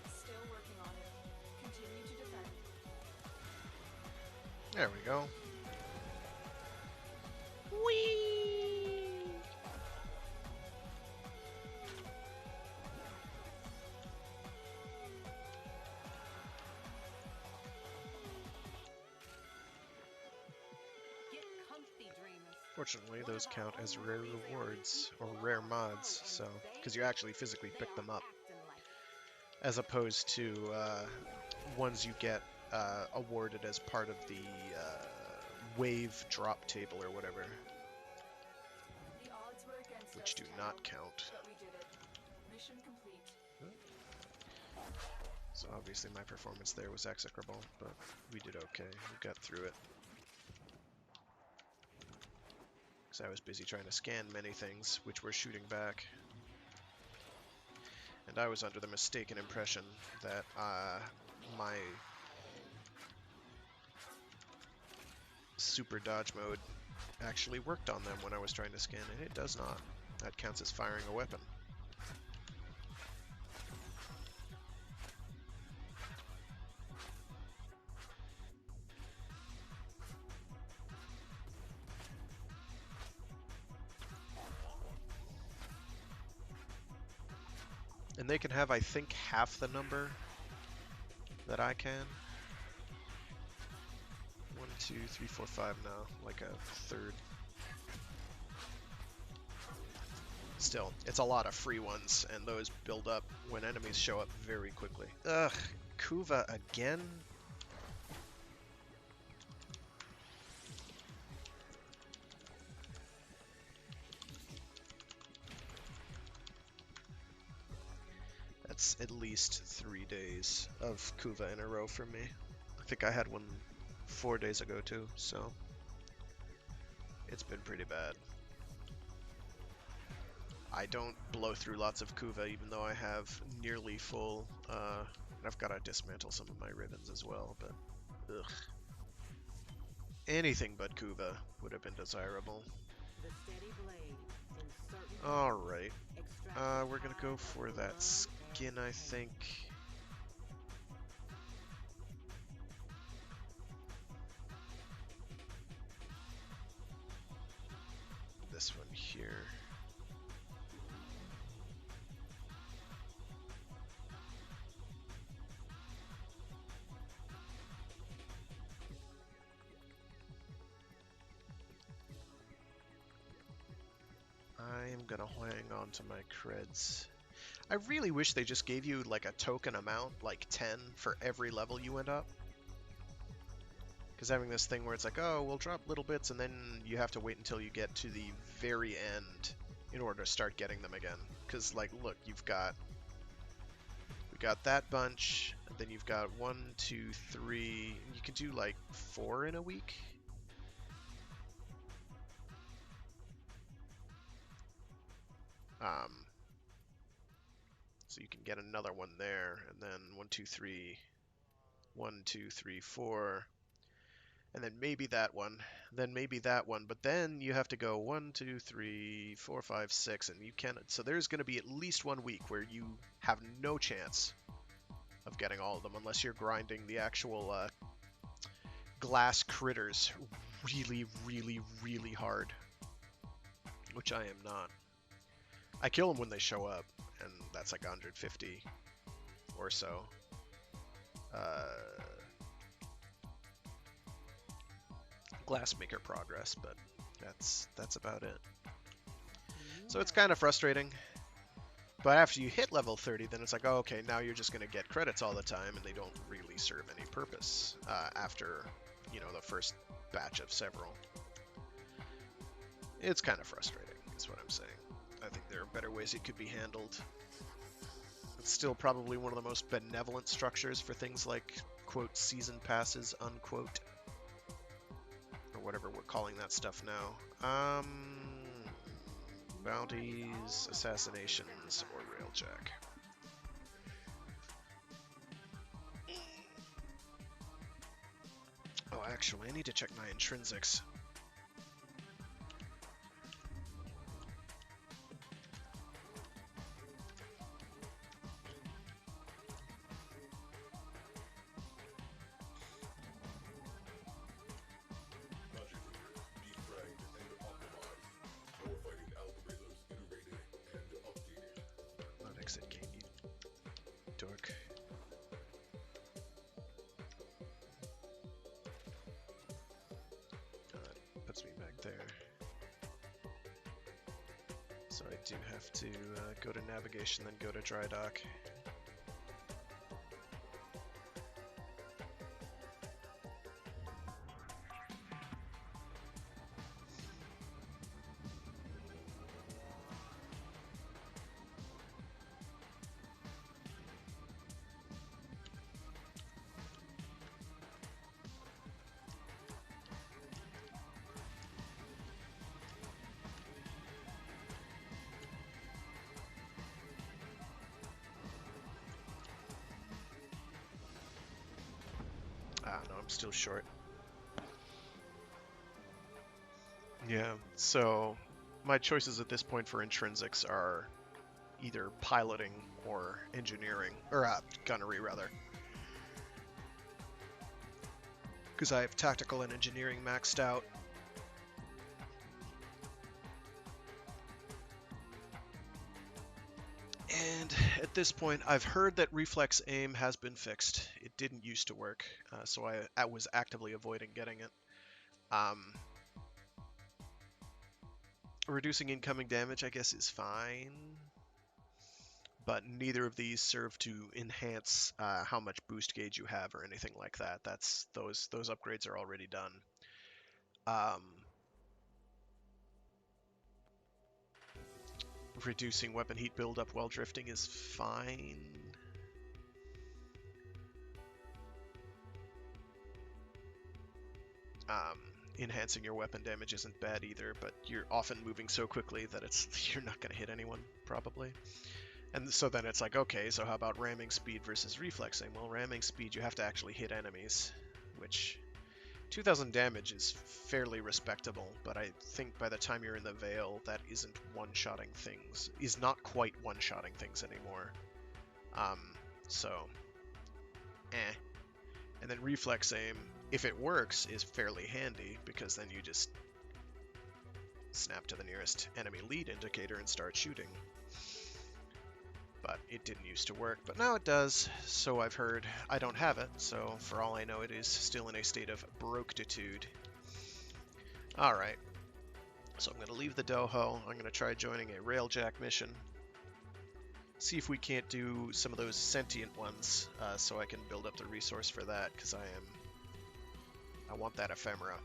Still working on it. Continue to defend. There we go. Get comfy, dreamers. Fortunately, those count as rare rewards, or rare mods, so, because you actually physically pick them up, as opposed to ones you get awarded as part of the wave drop table or whatever, The odds were against which us, do Tenno, not count. but we did it. Mission complete. So obviously my performance there was execrable, but we did okay. We got through it. Because I was busy trying to scan many things, which were shooting back. And I was under the mistaken impression that my super dodge mode actually worked on them when I was trying to scan, and it does not. That counts as firing a weapon. And they can have, I think, half the number that I can. 1, 2, 3, 4, 5 now, like a third. Still, it's a lot of free ones, and those build up when enemies show up very quickly. Ugh, Kuva again? that's at least 3 days of Kuva in a row for me. I think I had one 4 days ago too, so it's been pretty bad. I don't blow through lots of Kuva, even though I have nearly full. I've got to dismantle some of my ribbons as well, but ugh. Anything but Kuva would have been desirable. The steady blade in certain All right, extract we're gonna go for that skin, I think. This one here. I am gonna hang on to my creds. I really wish they just gave you like a token amount, like 10 for every level you went up. Because having this thing where it's like, oh, we'll drop little bits, and then you have to wait until you get to the very end in order to start getting them again. Because, like, look, we got that bunch, and then you've got 1, 2, 3. You can do like 4 in a week. So you can get another one there, and then 1, 2, 3, 1, 2, 3, 4. And then maybe that one, then maybe that one, but then you have to go 1, 2, 3, 4, 5, 6, and you can't. So there's going to be at least 1 week where you have no chance of getting all of them unless you're grinding the actual glass critters really, really, really hard, which I am not. I kill them when they show up, and that's like 150 or so. Glassmaker progress, but that's about it. So it's kind of frustrating. But after you hit level 30, then it's like, oh, okay, now you're just going to get credits all the time, and they don't really serve any purpose after, you know, the first batch of several. It's kind of frustrating, is what I'm saying. I think there are better ways it could be handled. It's still probably one of the most benevolent structures for things like, quote, season passes, unquote. Or whatever we're calling that stuff now. Bounties, assassinations, or railjack. Oh, actually, I need to check my intrinsics. Dork. Puts me back there. So I do have to go to navigation, then go to dry dock. Ah, no, I'm still short. Yeah, so my choices at this point for intrinsics are either piloting or engineering, or gunnery rather. Because I have tactical and engineering maxed out. And at this point, I've heard that reflex aim has been fixed. It didn't used to work, so I was actively avoiding getting it. Reducing incoming damage, I guess, is fine. But neither of these serve to enhance how much boost gauge you have or anything like that. Those upgrades are already done. Reducing weapon heat buildup while drifting is fine. enhancing your weapon damage isn't bad either, but you're often moving so quickly that you're not going to hit anyone, probably. And so then it's like, okay, so how about ramming speed versus reflexing? Well, ramming speed, you have to actually hit enemies, which 2,000 damage is fairly respectable, but I think by the time you're in the Veil, that isn't one-shotting things, is not quite one-shotting things anymore. So, eh. And then reflex aim, if it works, is fairly handy, because then you just snap to the nearest enemy lead indicator and start shooting. But it didn't used to work, but now it does, so I've heard. I don't have it, so for all I know it is still in a state of brokeditude. Alright, so I'm going to leave the doho, I'm going to try joining a railjack mission. See if we can't do some of those sentient ones, so I can build up the resource for that, because I want that ephemera.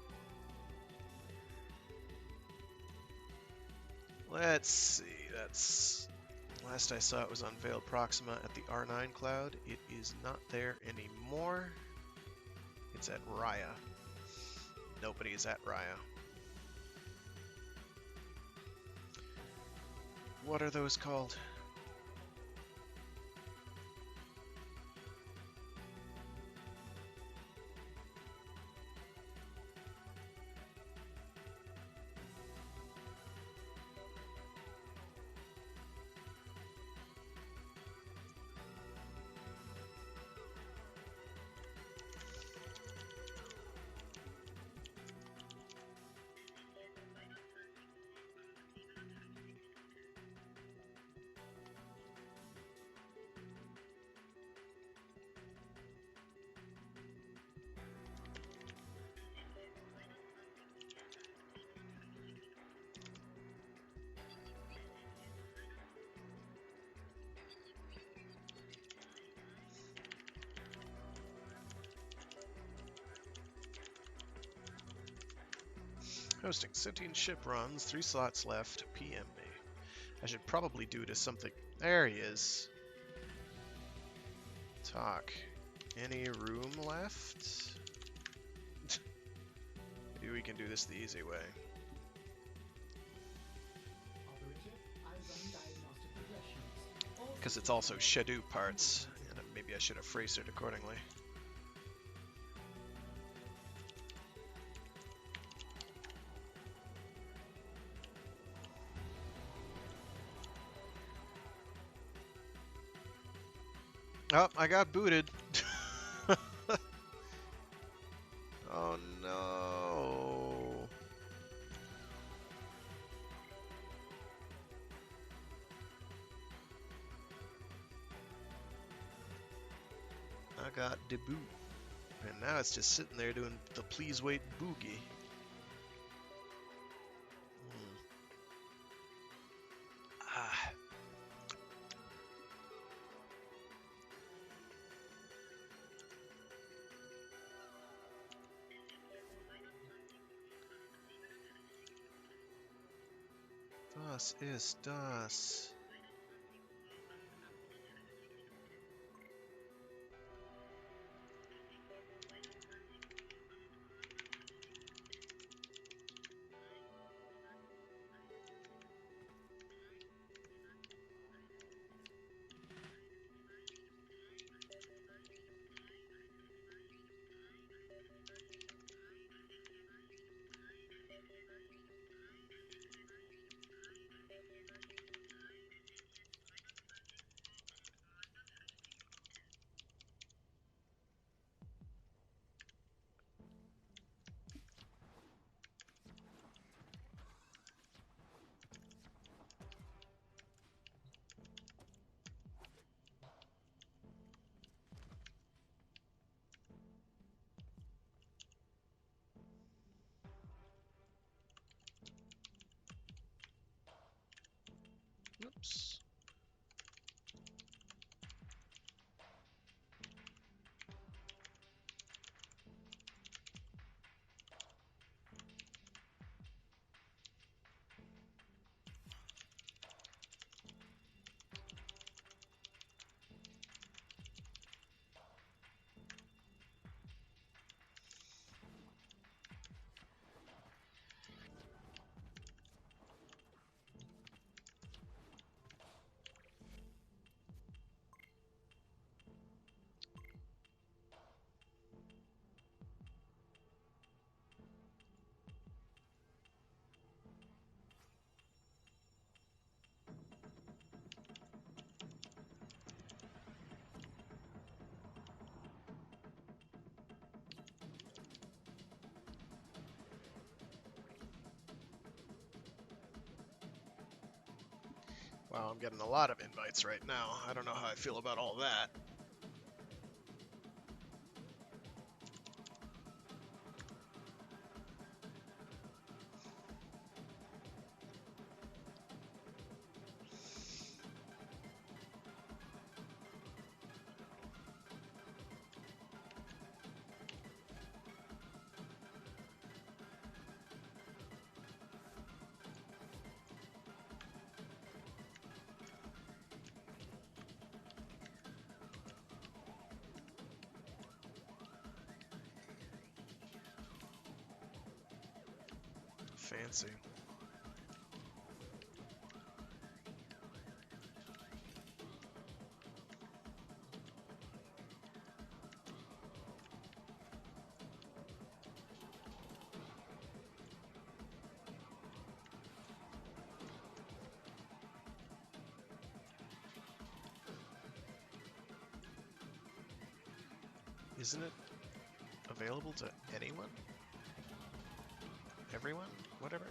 Let's see, that's... Last I saw it was on Veiled Proxima at the R9 cloud. It is not there anymore. It's at Raya. Nobody is at Raya. What are those called? Hosting sentient ship runs, 3 slots left, PM me. I should probably do it as something. There he is. Talk. Any room left? Maybe we can do this the easy way. Operator, I run diagnostic regressions. Because it's also Shadow parts, and maybe I should have phrased it accordingly. Oh, I got booted. Oh no. I got the boot. And now it's just sitting there doing the please wait boogie. Ah. Was ist das? Wow, I'm getting a lot of invites right now. I don't know how I feel about all that. Fancy. Isn't it available to anyone? Everyone? Whatever?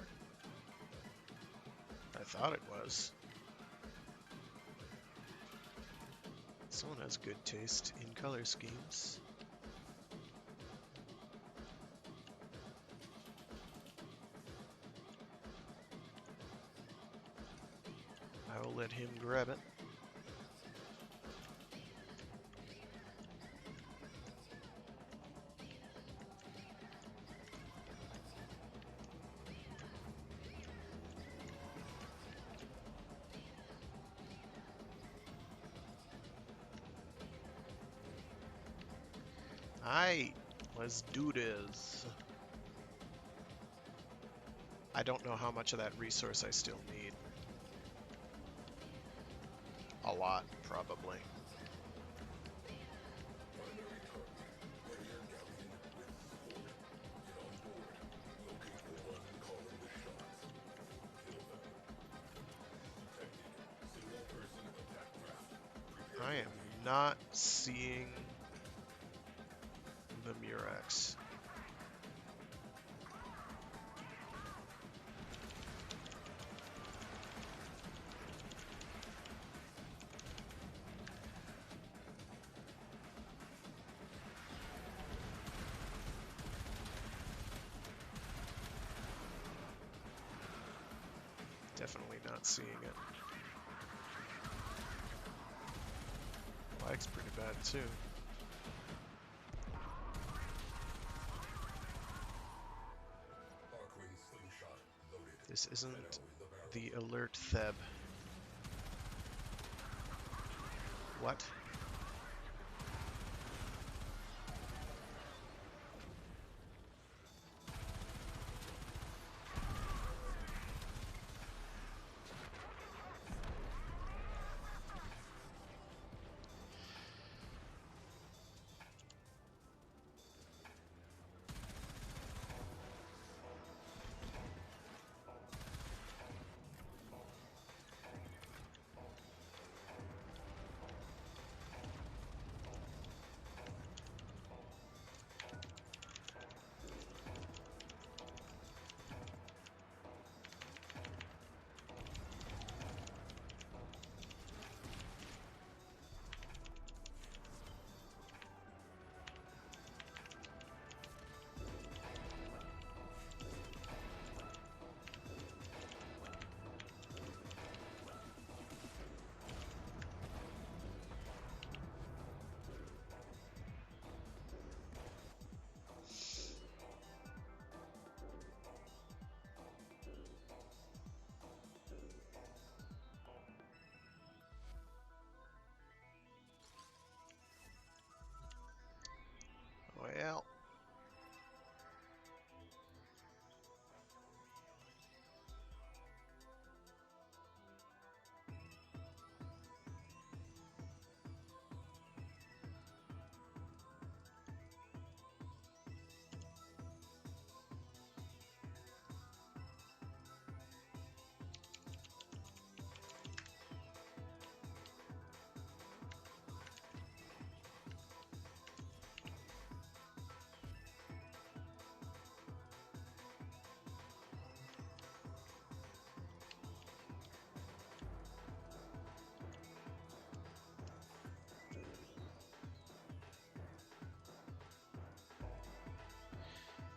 I thought it was. Someone has good taste in color schemes. I will let him grab it. Aight, let's do this. I don't know how much of that resource I still need. A lot, probably. Primary target. Warrior Galleon with sword. Get on board. Locate the one calling the shots. Kill them. Detected. Single person attack craft. Prepare I to am engage. not seeing the Murex. Definitely not seeing it. Lag's pretty bad too. Arcwing slingshot loaded. This isn't Venom in the barrel. the alert Theb. What?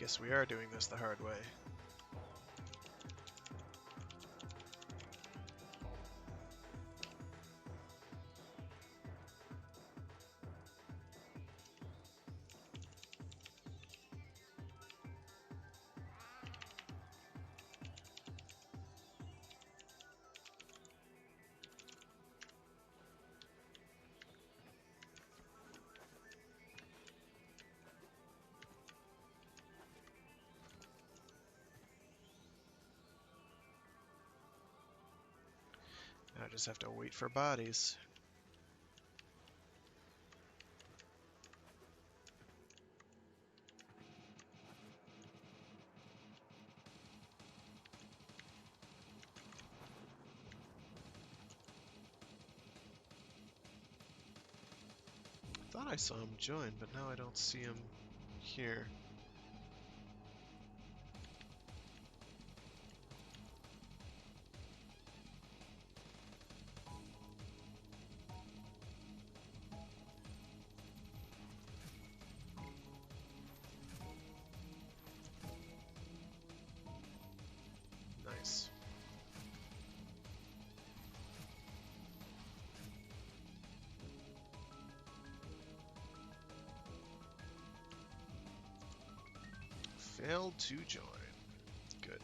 Guess we are doing this the hard way. I just have to wait for bodies. Thought I saw him join, but now I don't see him here. Nice. Failed to join. Good.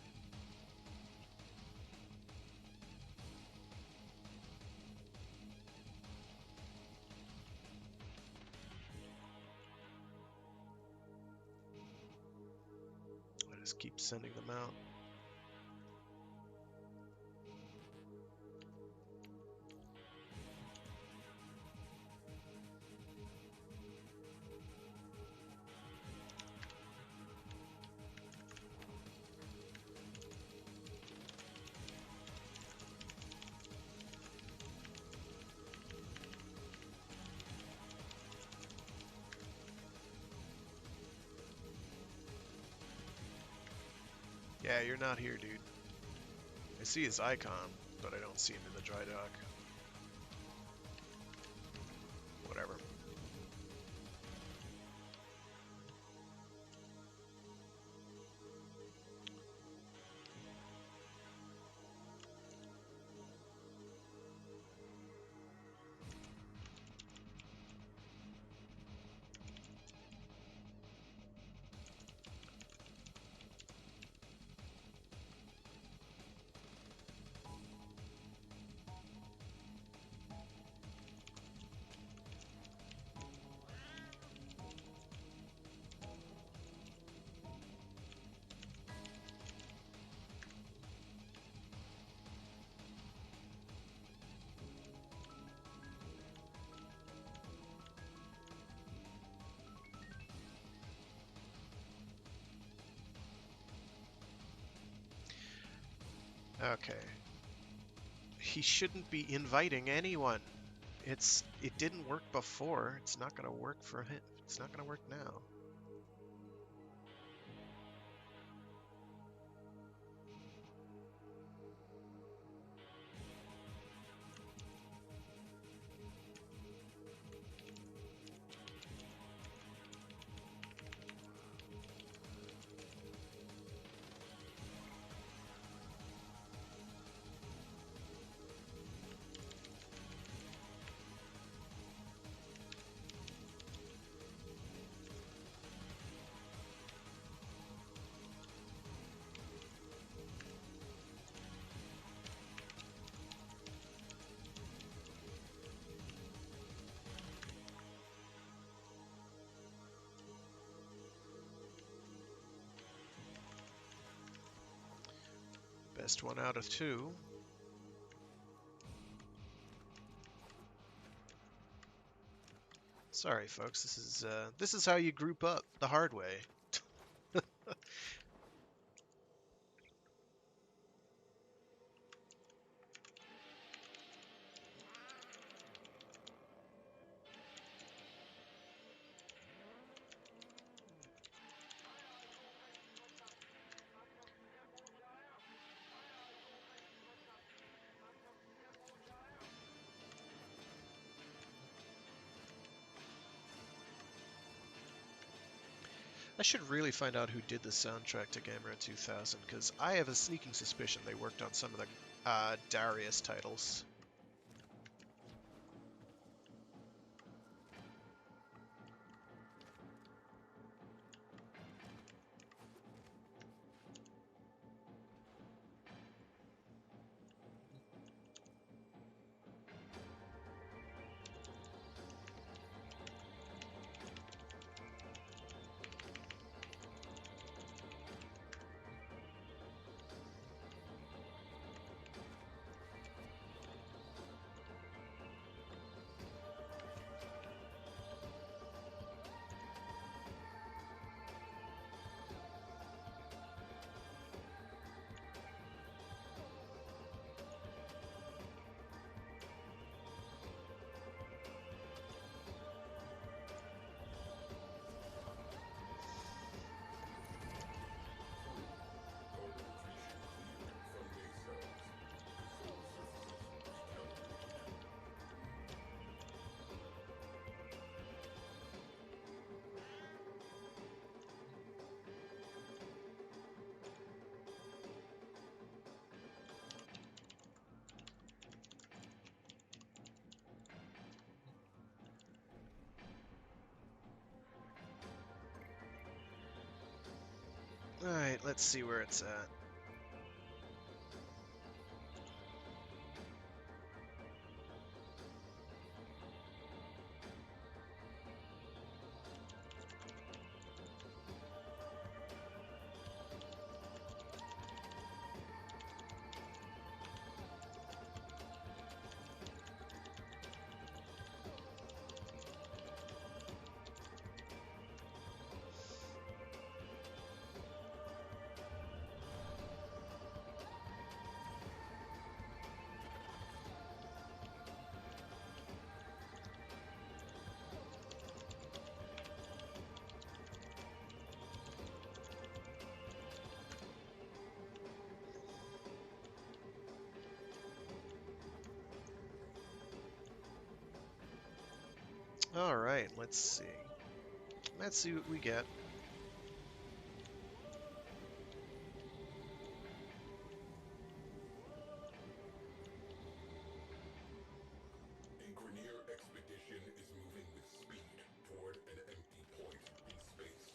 I just keep sending them out. Yeah, you're not here, dude. I see his icon, but I don't see him in the dry dock. Whatever. Okay. He shouldn't be inviting anyone. It didn't work before. It's not gonna work for him. It's not gonna work now. Best one out of two. Sorry, folks. This is how you group up the hard way. I should really find out who did the soundtrack to Gamera 2000, because I have a sneaking suspicion they worked on some of the Darius titles. Alright, let's see where it's at. Alright, let's see. Let's see what we get. A Grenier expedition is moving with speed toward an empty point in space.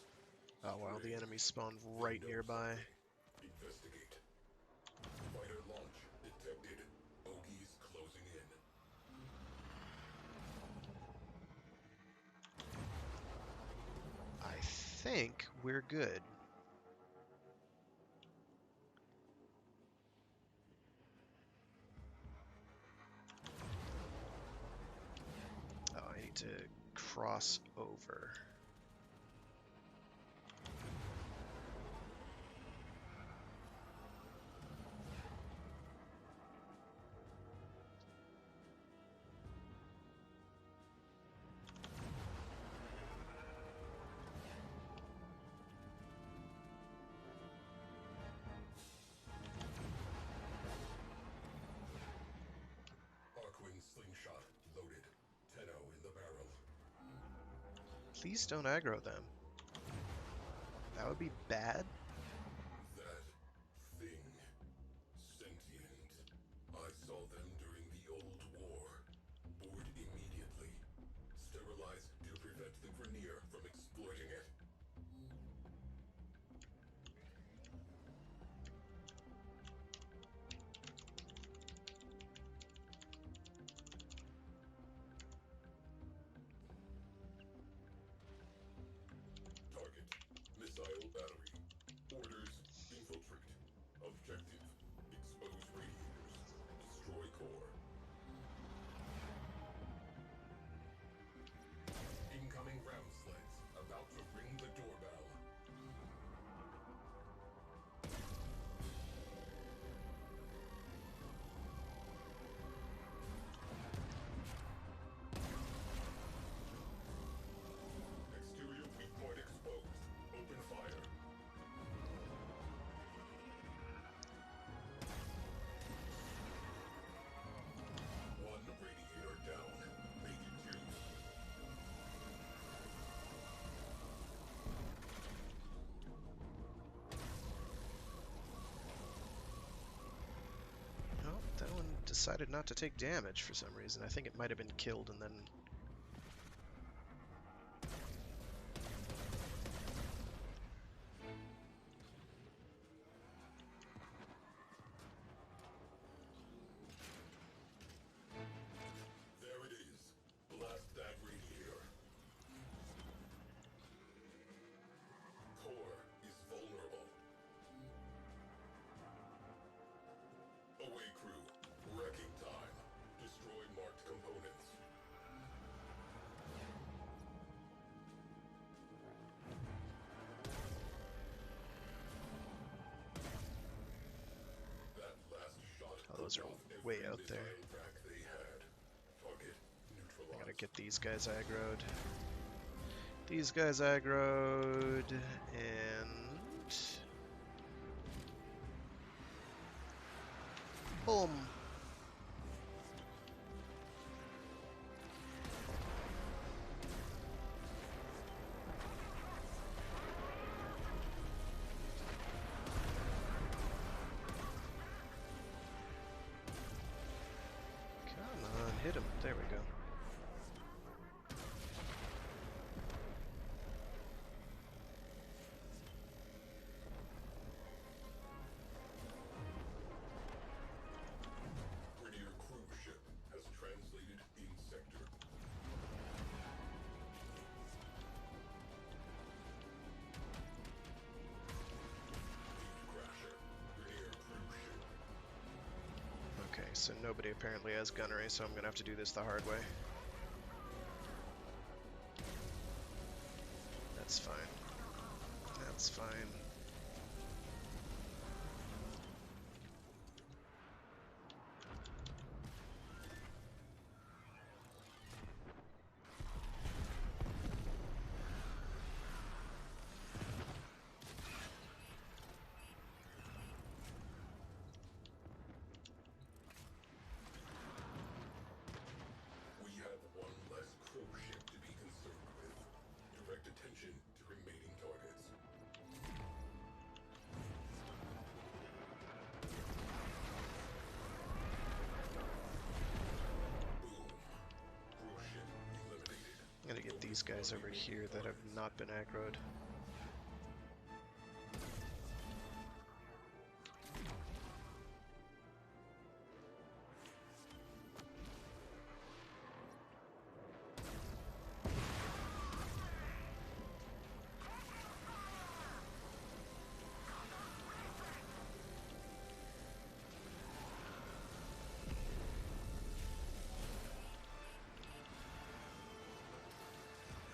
Oh wow, the enemy spawned right nearby. Investigate. Fighter launch detected. Bogies closing in. I think we're good. Oh, I need to cross over. Hawkwind slingshot loaded. Tenno in the barrel. Please don't aggro them. That would be bad. That thing. Sentient. I saw them during the old war. Board immediately. Sterilize to prevent the Grenier from exploiting it. Target. Missile battery. decided not to take damage for some reason. I think it might have been killed and then... There it is. Blast that radiator. Core is vulnerable. Away crew. Wrecking time. Destroy marked components. That last shot Oh, those are cut off way every out there. missile rack they had. Target I gotta neutralized. get these guys aggroed. These guys aggroed, and... Boom! Come on, hit him. There we go. Prettier cruise ship has translated in sector. Crasher. Prettier cruise ship. Okay, so nobody apparently has gunnery, so I'm gonna have to do this the hard way. That's fine. That's fine. We have one less cruise ship to be concerned with. Direct attention to remaining targets. Boom. Cruise ship eliminated. I'm gonna get these guys over here that have not been aggroed.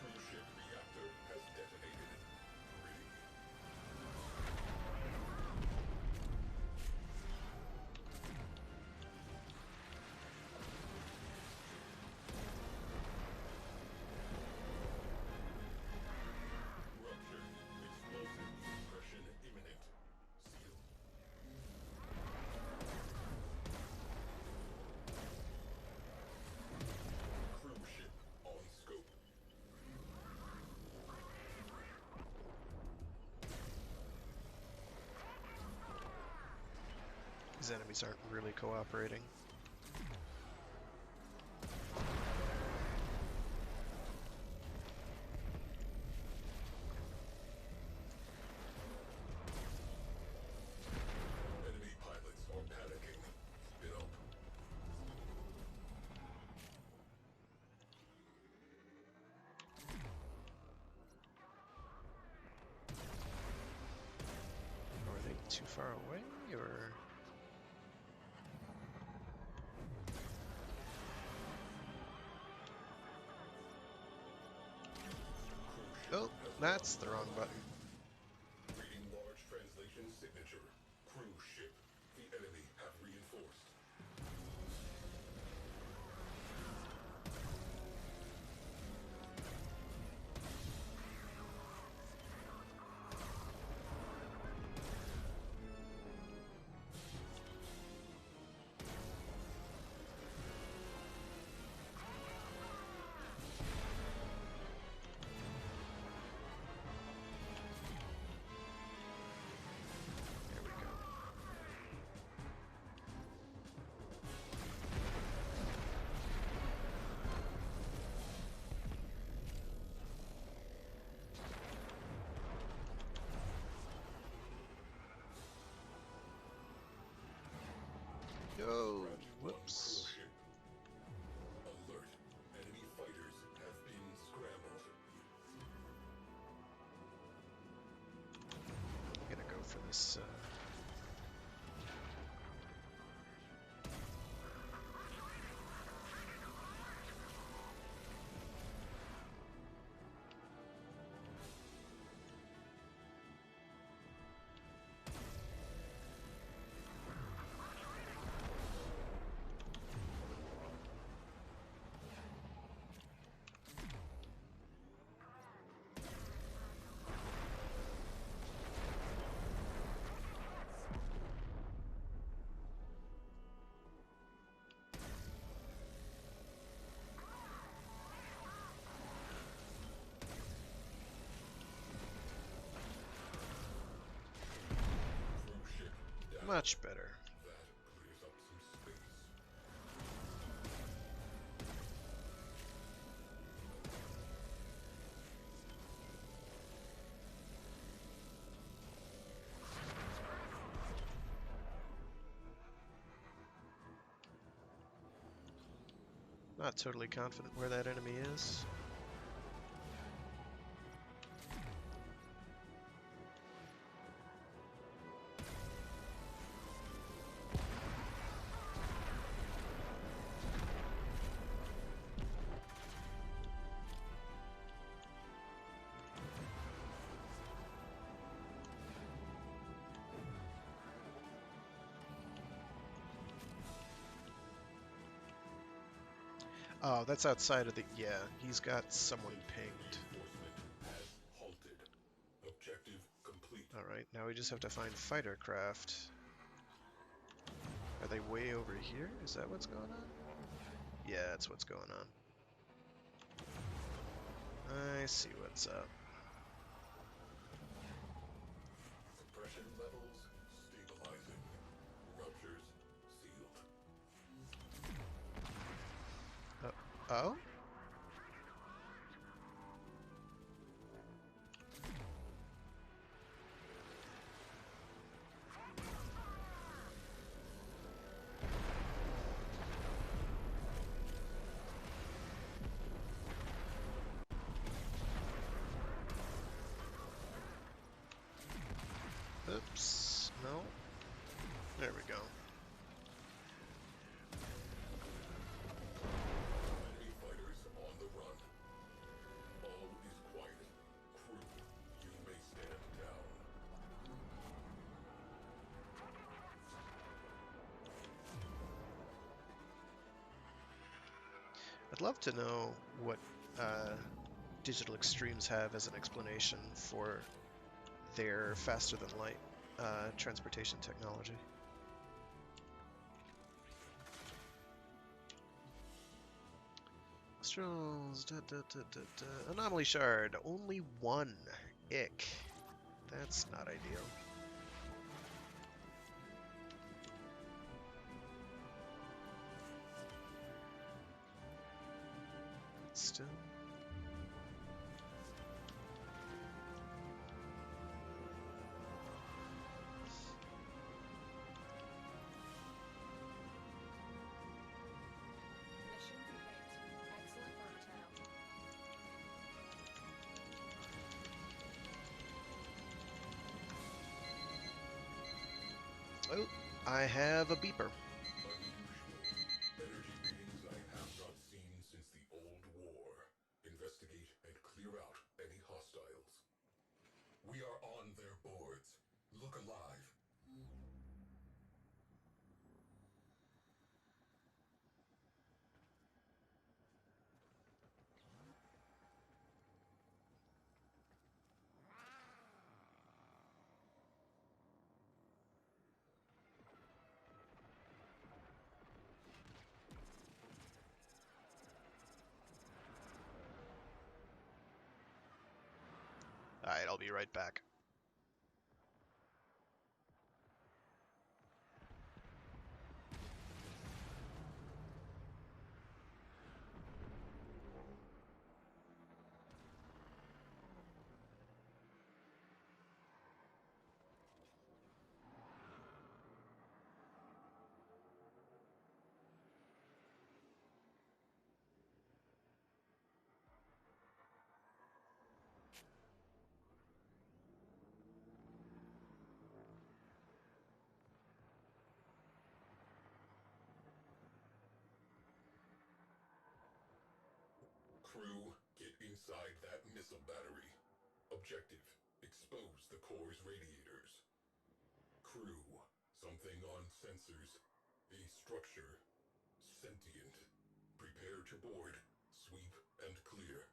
Cruise ship reactor has detonated. Ready. Rupture. Explosive suppression imminent. Seal. Cruise ship on scope. These enemies aren't really cooperating. Enemy pilots are panicking. Spin up. Are they too far away, or...? Oh, that's the wrong button. Reading large translation signature. Cruise ship. The enemy have reinforced. Yo, Scratch one whoops. crew ship. Alert. Enemy fighters have been scrambled. I'm gonna go for this. Crew ship down. Much better. That clears up some space. Not totally confident where that enemy is. Oh, that's outside of the... Yeah, he's got someone pinged. Reinforcement has halted. Objective complete. Alright, now we just have to find fighter craft. Are they way over here? Is that what's going on? Yeah, that's what's going on. I see what's up. Suppression levels stabilizing. Ruptures sealed. Oh? Oops. No. There we go. Enemy fighters on the run. All is quiet. Crew, you may stand down. I'd love to know what Digital Extremes have as an explanation for their faster than light transportation technology. Strolls, Anomaly shard, only one. Ick. That's not ideal. Still. Mission complete. Excellent work, Tenno. Oh, I have a beeper. Unusual. Energy readings I have not seen since the old war. Investigate and clear out any hostiles. We are on their boards. Look alive. Alright, I'll be right back. inside that missile battery. Objective, expose the core's radiators. Crew, something on sensors. A structure. Sentient. Prepare to board. Sweep and clear.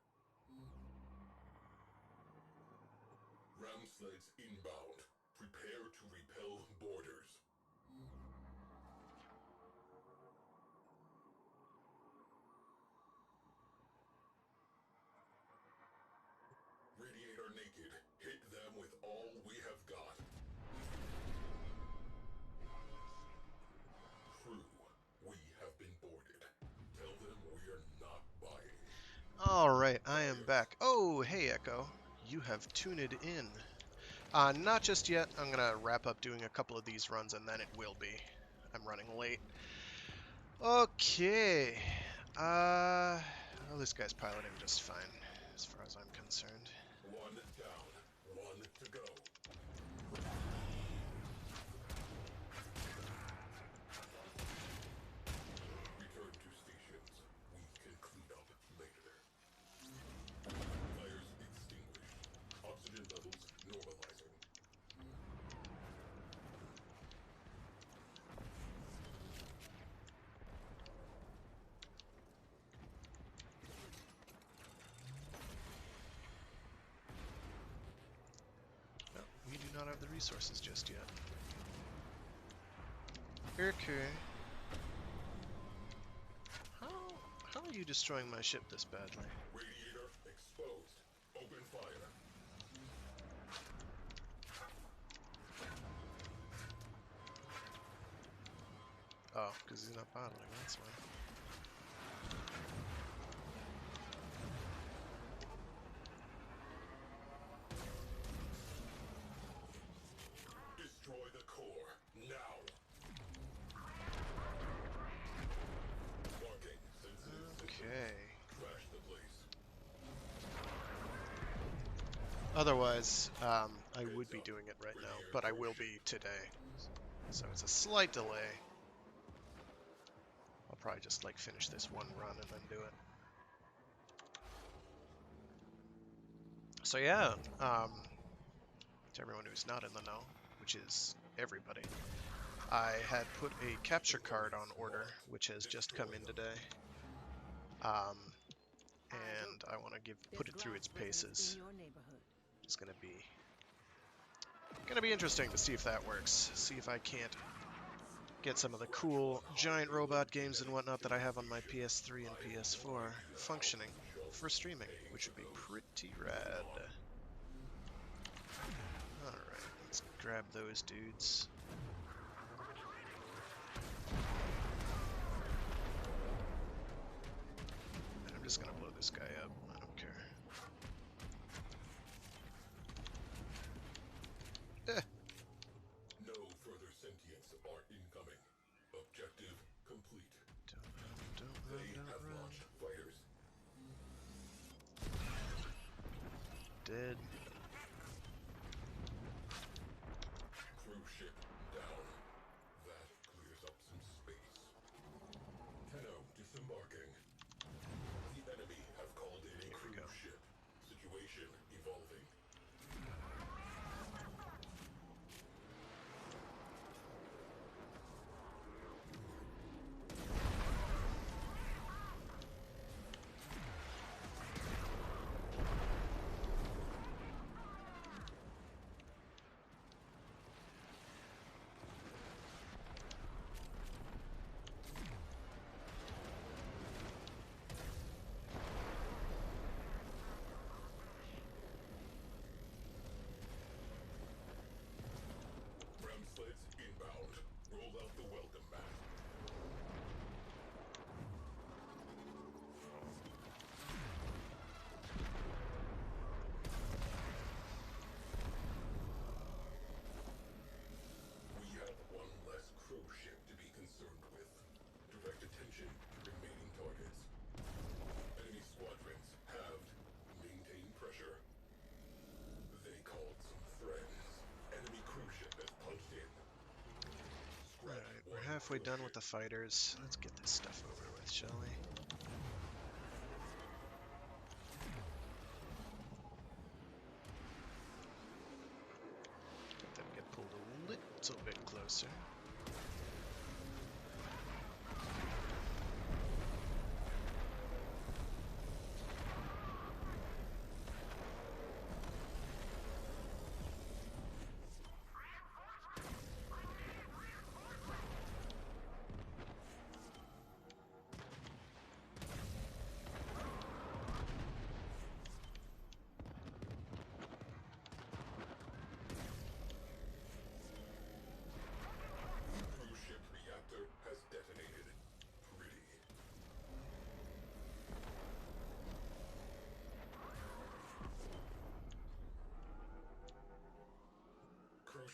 Ram sleds inbound. Prepare to repel boarders. Radiator naked. Hit them with all we have got. Crew, we have been boarded. Tell them we are not buying. Alright, I am back. Oh, hey Echo. You have tuned in. Not just yet. I'm gonna wrap up doing a couple of these runs and then it will be. I'm running late. Okay. Well, this guy's piloting just fine, as far as I'm concerned. One down. One to go. Return to stations. We can clean up later. Fires extinguished. Oxygen levels normalizing. No, we do not have the resources just yet. Okay. How are you destroying my ship this badly? Radiator exposed. Open fire. Oh, because he's not bottling, that's why. Destroy the core. Now. Marking. Senses. Okay. Trash the place. Otherwise, I would be doing it right now, but I will be today. So it's a slight delay. I'll probably just like finish this one run and then do it. So yeah, to everyone who's not in the know, which is everybody, I had put a capture card on order, which has just come in today. And I want to put it through its paces. It's gonna be interesting to see if that works. See if I can't get some of the cool giant robot games and whatnot that I have on my PS3 and PS4 functioning for streaming, which would be pretty rad. Alright, let's grab those dudes. And I'm just gonna blow this guy up, I don't care. No further sentients are incoming. Objective complete. They have Don't run. launched fighters. Dead. Cruise ship down. That clears up some space. Tenno disembarking. The enemy have called in a Here we go. cruise ship. Situation evolving. Ram sleds inbound. Roll out the welcome mat. We have one less crew ship to be concerned with. Direct attention to remaining targets. Enemy squadrons halved. Maintain pressure. They called some friends. Enemy cruise ship has punched in. Scratch Alright, we're one halfway cruise done ship. with the fighters. Let's get this stuff over with, shall we?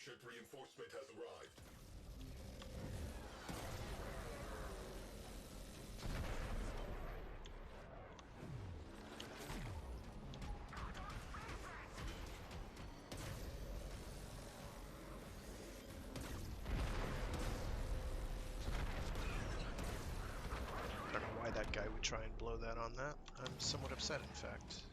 Ship reinforcement has arrived. I don't know why that guy would try and blow that on that. I'm somewhat upset, in fact.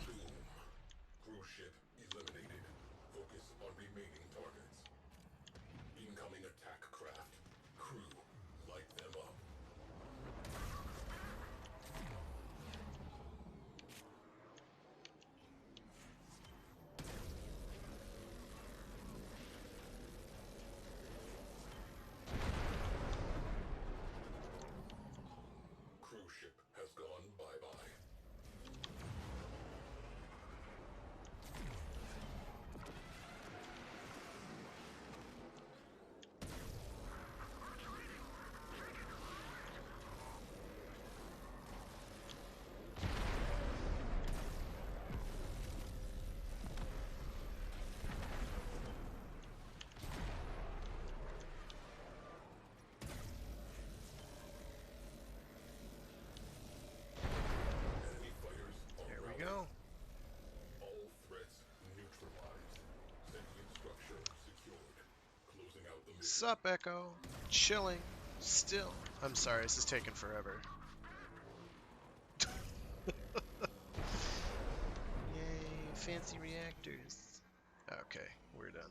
Boom. Cruise ship eliminated. Focus on remaining targets. Incoming attack craft. Crew, light them up. Cruise ship has gone bye-bye. Enemy fighters There we unrouted. go. All threats neutralized. Sentient structure secured. Closing out the mission. Sup, Echo? Chilling. Still. I'm sorry, this is taking forever. Yay, fancy reactors. Okay, we're done.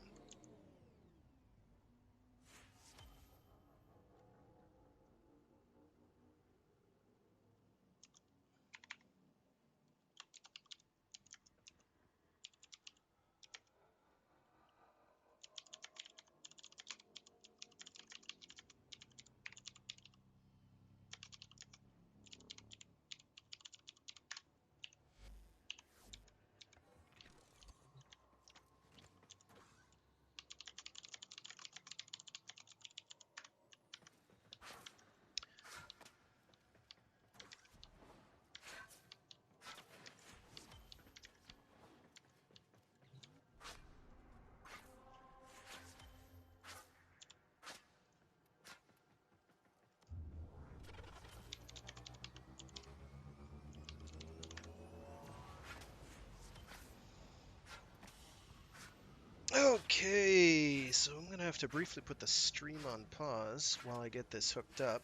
Okay, so I'm gonna have to briefly put the stream on pause while I get this hooked up.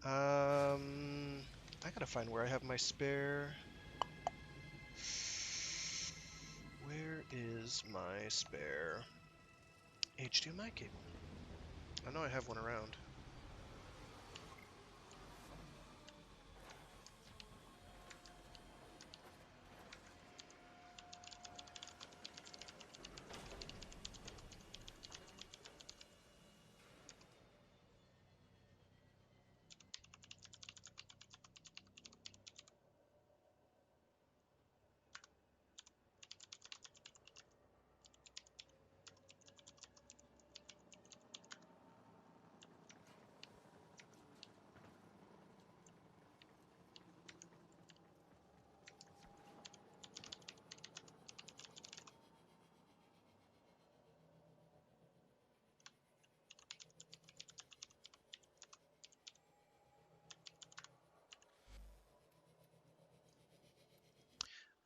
I gotta find where I have my spare. Where is my spare HDMI cable? I know I have one around.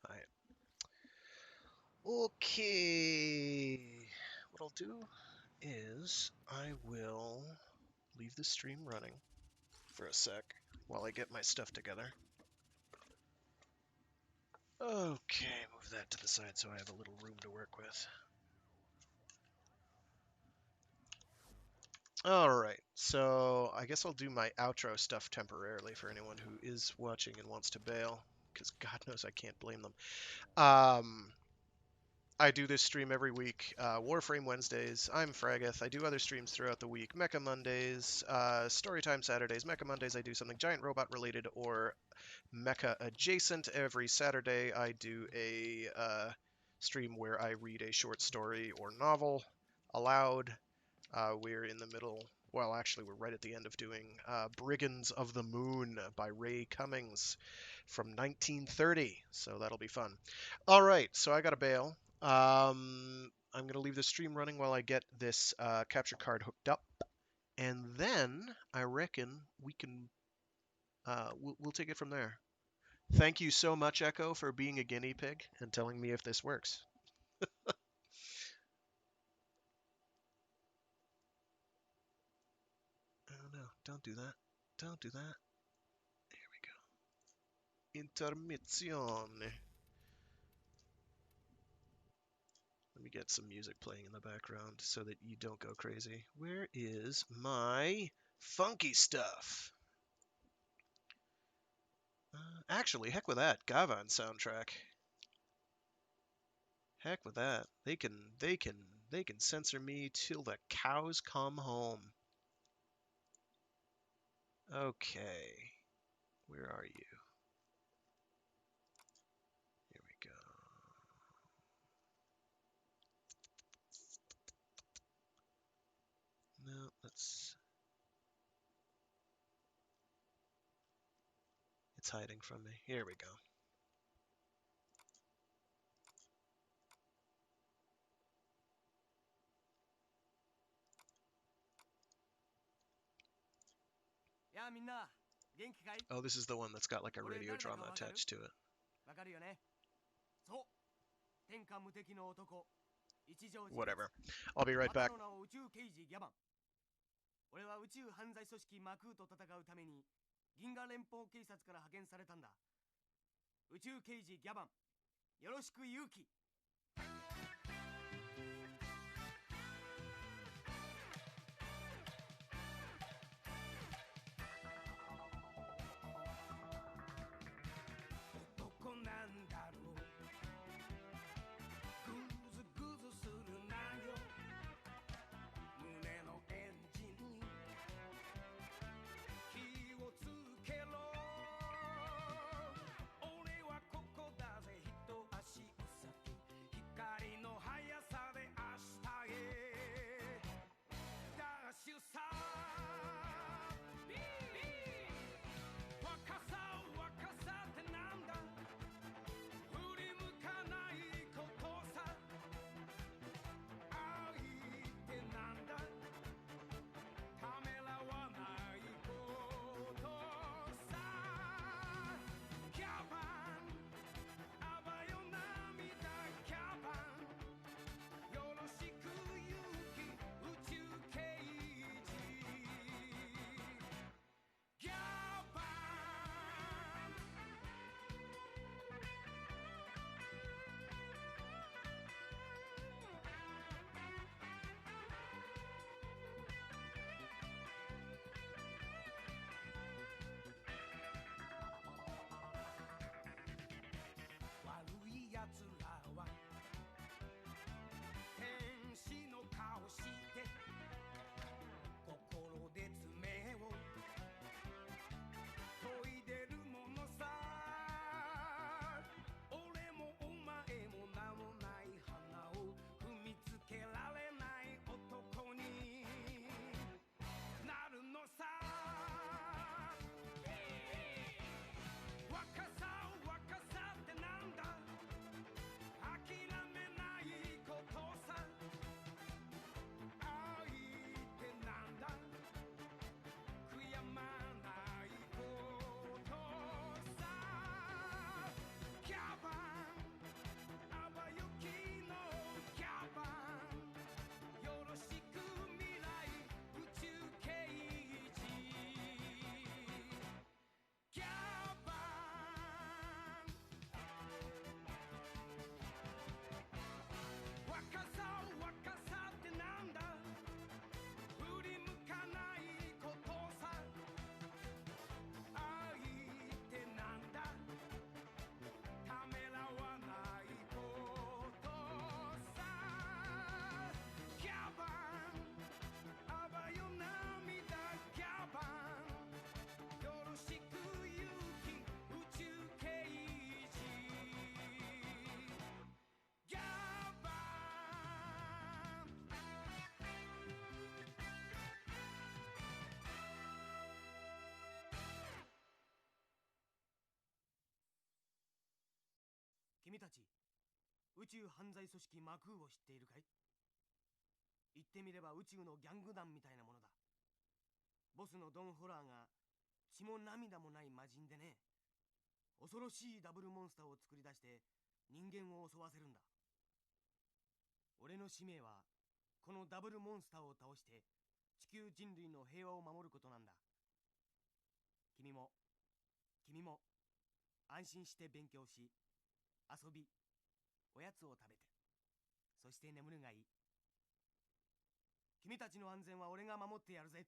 Alright. Okay. What I'll do is I will leave the stream running for a sec while I get my stuff together. Okay, move that to the side so I have a little room to work with. Alright, so I guess I'll do my outro stuff temporarily for anyone who is watching and wants to bail, because God knows I can't blame them. I do this stream every week. Warframe Wednesdays, I'm Fragath. I do other streams throughout the week. Mecha Mondays, Storytime Saturdays. Mecha Mondays, I do something giant robot related or mecha adjacent. Every Saturday, I do a stream where I read a short story or novel aloud. We're in the middle Well, actually, we're right at the end of doing Brigands of the Moon by Ray Cummings from 1930, so that'll be fun. All right, so I got to bail. I'm going to leave the stream running while I get this capture card hooked up, and then I reckon we can we'll take it from there. Thank you so much, Echo, for being a guinea pig and telling me if this works. Oh no, don't do that. Don't do that. Here we go. Intermizione. Let me get some music playing in the background so that you don't go crazy. Where is my funky stuff? Actually, heck with that. Gavan soundtrack. Heck with that. They can censor me till the cows come home. Okay. Where are you? Here we go. No, let's... It's hiding from me. Here we go. Oh, this is the one that's got like a radio drama attached to it. Whatever. I'll be right back. 俺は宇宙犯罪組織マクーと戦うために銀河連邦警察から派遣されたんだ。宇宙刑事ギャバン、よろしく勇気。どこなんだろう。グズグズするなよ。胸のエンジンに火をつけろ。俺はここだぜ、一足お先。君たち宇宙犯罪組織マクーを知っているかい？言ってみれば宇宙のギャング団みたいなものだ。ボスのドン・ホラーが血も涙もない魔人でね、恐ろしいダブルモンスターを作り出して人間を襲わせるんだ。俺の使命はこのダブルモンスターを倒して地球人類の平和を守ることなんだ。君も安心して勉強し、遊び、おやつを食べて、そして眠るがいい。君たちの安全は俺が守ってやるぜ。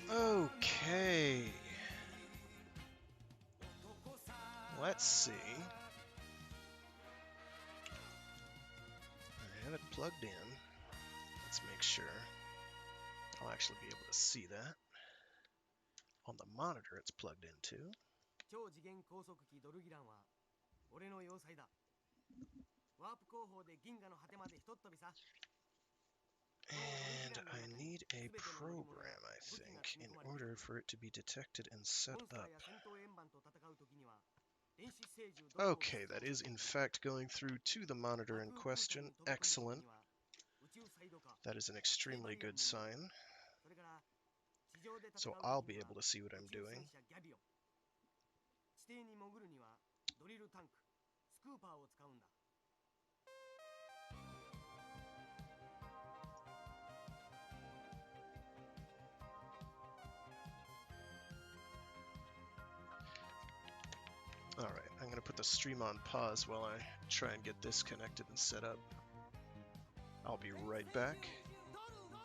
Okay. Let's see. I have it plugged in. Let's make sure. I'll actually be able to see that. On the monitor it's plugged into. 超次元高速機ドルギランは俺の要塞だ。ワープ工法で銀河の果てまでひとっ飛びさ。 And I need a program, I think, in order for it to be detected and set up. Okay, that is in fact going through to the monitor in question. Excellent. That is an extremely good sign. So I'll be able to see what I'm doing. Alright, I'm going to put the stream on pause while I try and get this connected and set up. I'll be right back.